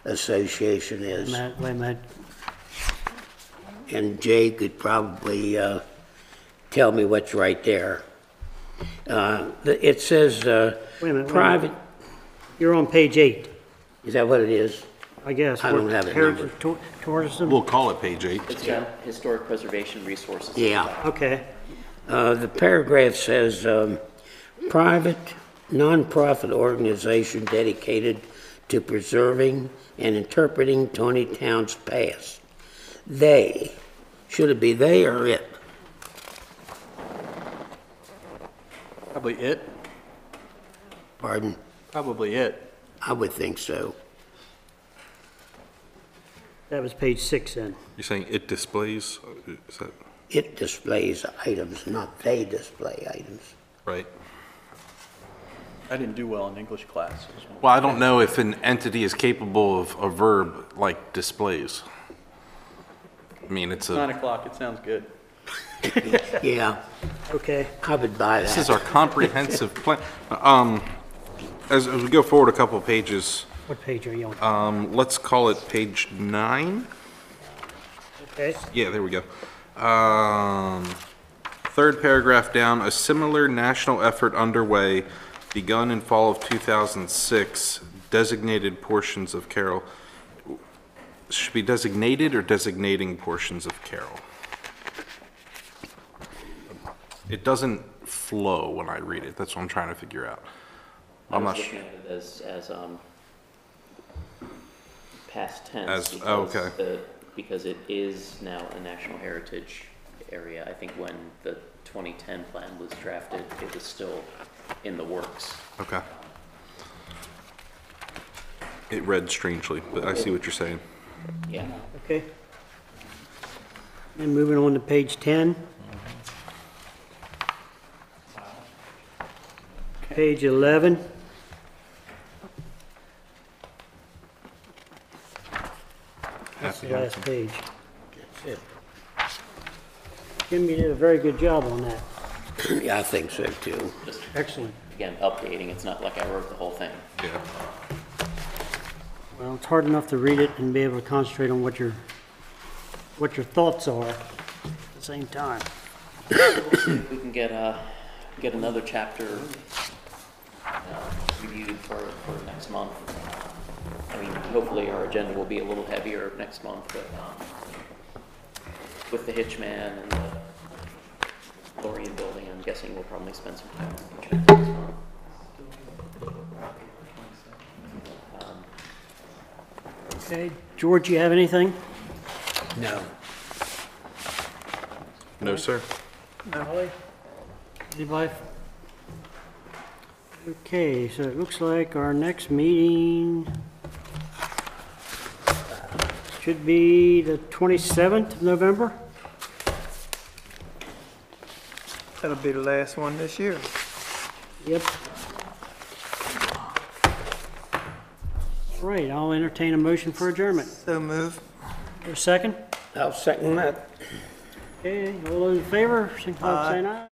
S2: Association is.
S1: Wait a minute.
S2: And Jay could probably tell me what's right there. It says,
S1: Wait a minute.
S2: private,
S1: You're on page 8,
S2: is that what it is?
S1: I guess.
S2: I don't have it
S1: Heritage Tourism?
S4: We'll call it page 8.
S5: It's got historic preservation resources.
S2: Yeah.
S1: Okay.
S2: The paragraph says, private, nonprofit organization dedicated to preserving and interpreting Taneytown's past. They, should it be they or it?
S11: Probably it.
S2: Pardon?
S11: Probably it.
S2: I would think so.
S1: That was page 6 then.
S4: You're saying it displays, is that
S2: It displays items, not they display items.
S4: right?
S11: I didn't do well in English class.
S4: Well, I don't know if an entity is capable of a verb like displays. I mean, it's
S11: 9
S4: a,
S11: o'clock, it sounds good.
S2: Yeah,
S1: Okay.
S2: I would buy
S4: this
S2: that.
S4: is our comprehensive plan. As we go forward a couple of pages,
S1: What page are you on?
S4: let's call it page 9.
S1: Okay.
S4: Yeah, there we go. Third paragraph down, a similar national effort underway, begun in fall of 2006, designated portions of Carroll. Should be designated or designating portions of Carroll? It doesn't flow when I read it. That's what I'm trying to figure out.
S5: I
S4: I'm
S5: was
S4: not
S5: looking at it as past tense.
S4: As- oh,
S5: because
S4: okay.
S5: Because it is now a national heritage area. I think when the 2010 plan was drafted, it was still in the works.
S4: Okay. It read strangely, but I see what you're saying.
S5: Yeah.
S1: Okay. And moving on to page 10. Page 11. That's the last page.
S2: That's it.
S1: Jim, you did a very good job on that.
S2: Yeah, I think so too.
S5: Just,
S1: Excellent.
S5: again, updating. It's not like I wrote the whole thing.
S4: Yeah.
S1: Well, it's hard enough to read it and be able to concentrate on what your thoughts are at the same time.
S5: We can get another chapter reviewed for next month. I mean, hopefully our agenda will be a little heavier next month, but with the Hitchman and the Lorien building, I'm guessing we'll probably spend some time on the agenda next month.
S1: Okay, George, you have anything?
S2: No.
S4: No, sir.
S1: Holly? Anybody? Okay, so it looks like our next meeting should be the 27th of November?
S12: That'll be the last one this year.
S1: Yep. All right, I'll entertain a motion for adjournment.
S12: So move.
S1: For a second?
S2: I'll second that.
S1: Okay, all those in favor, signify by saying aye.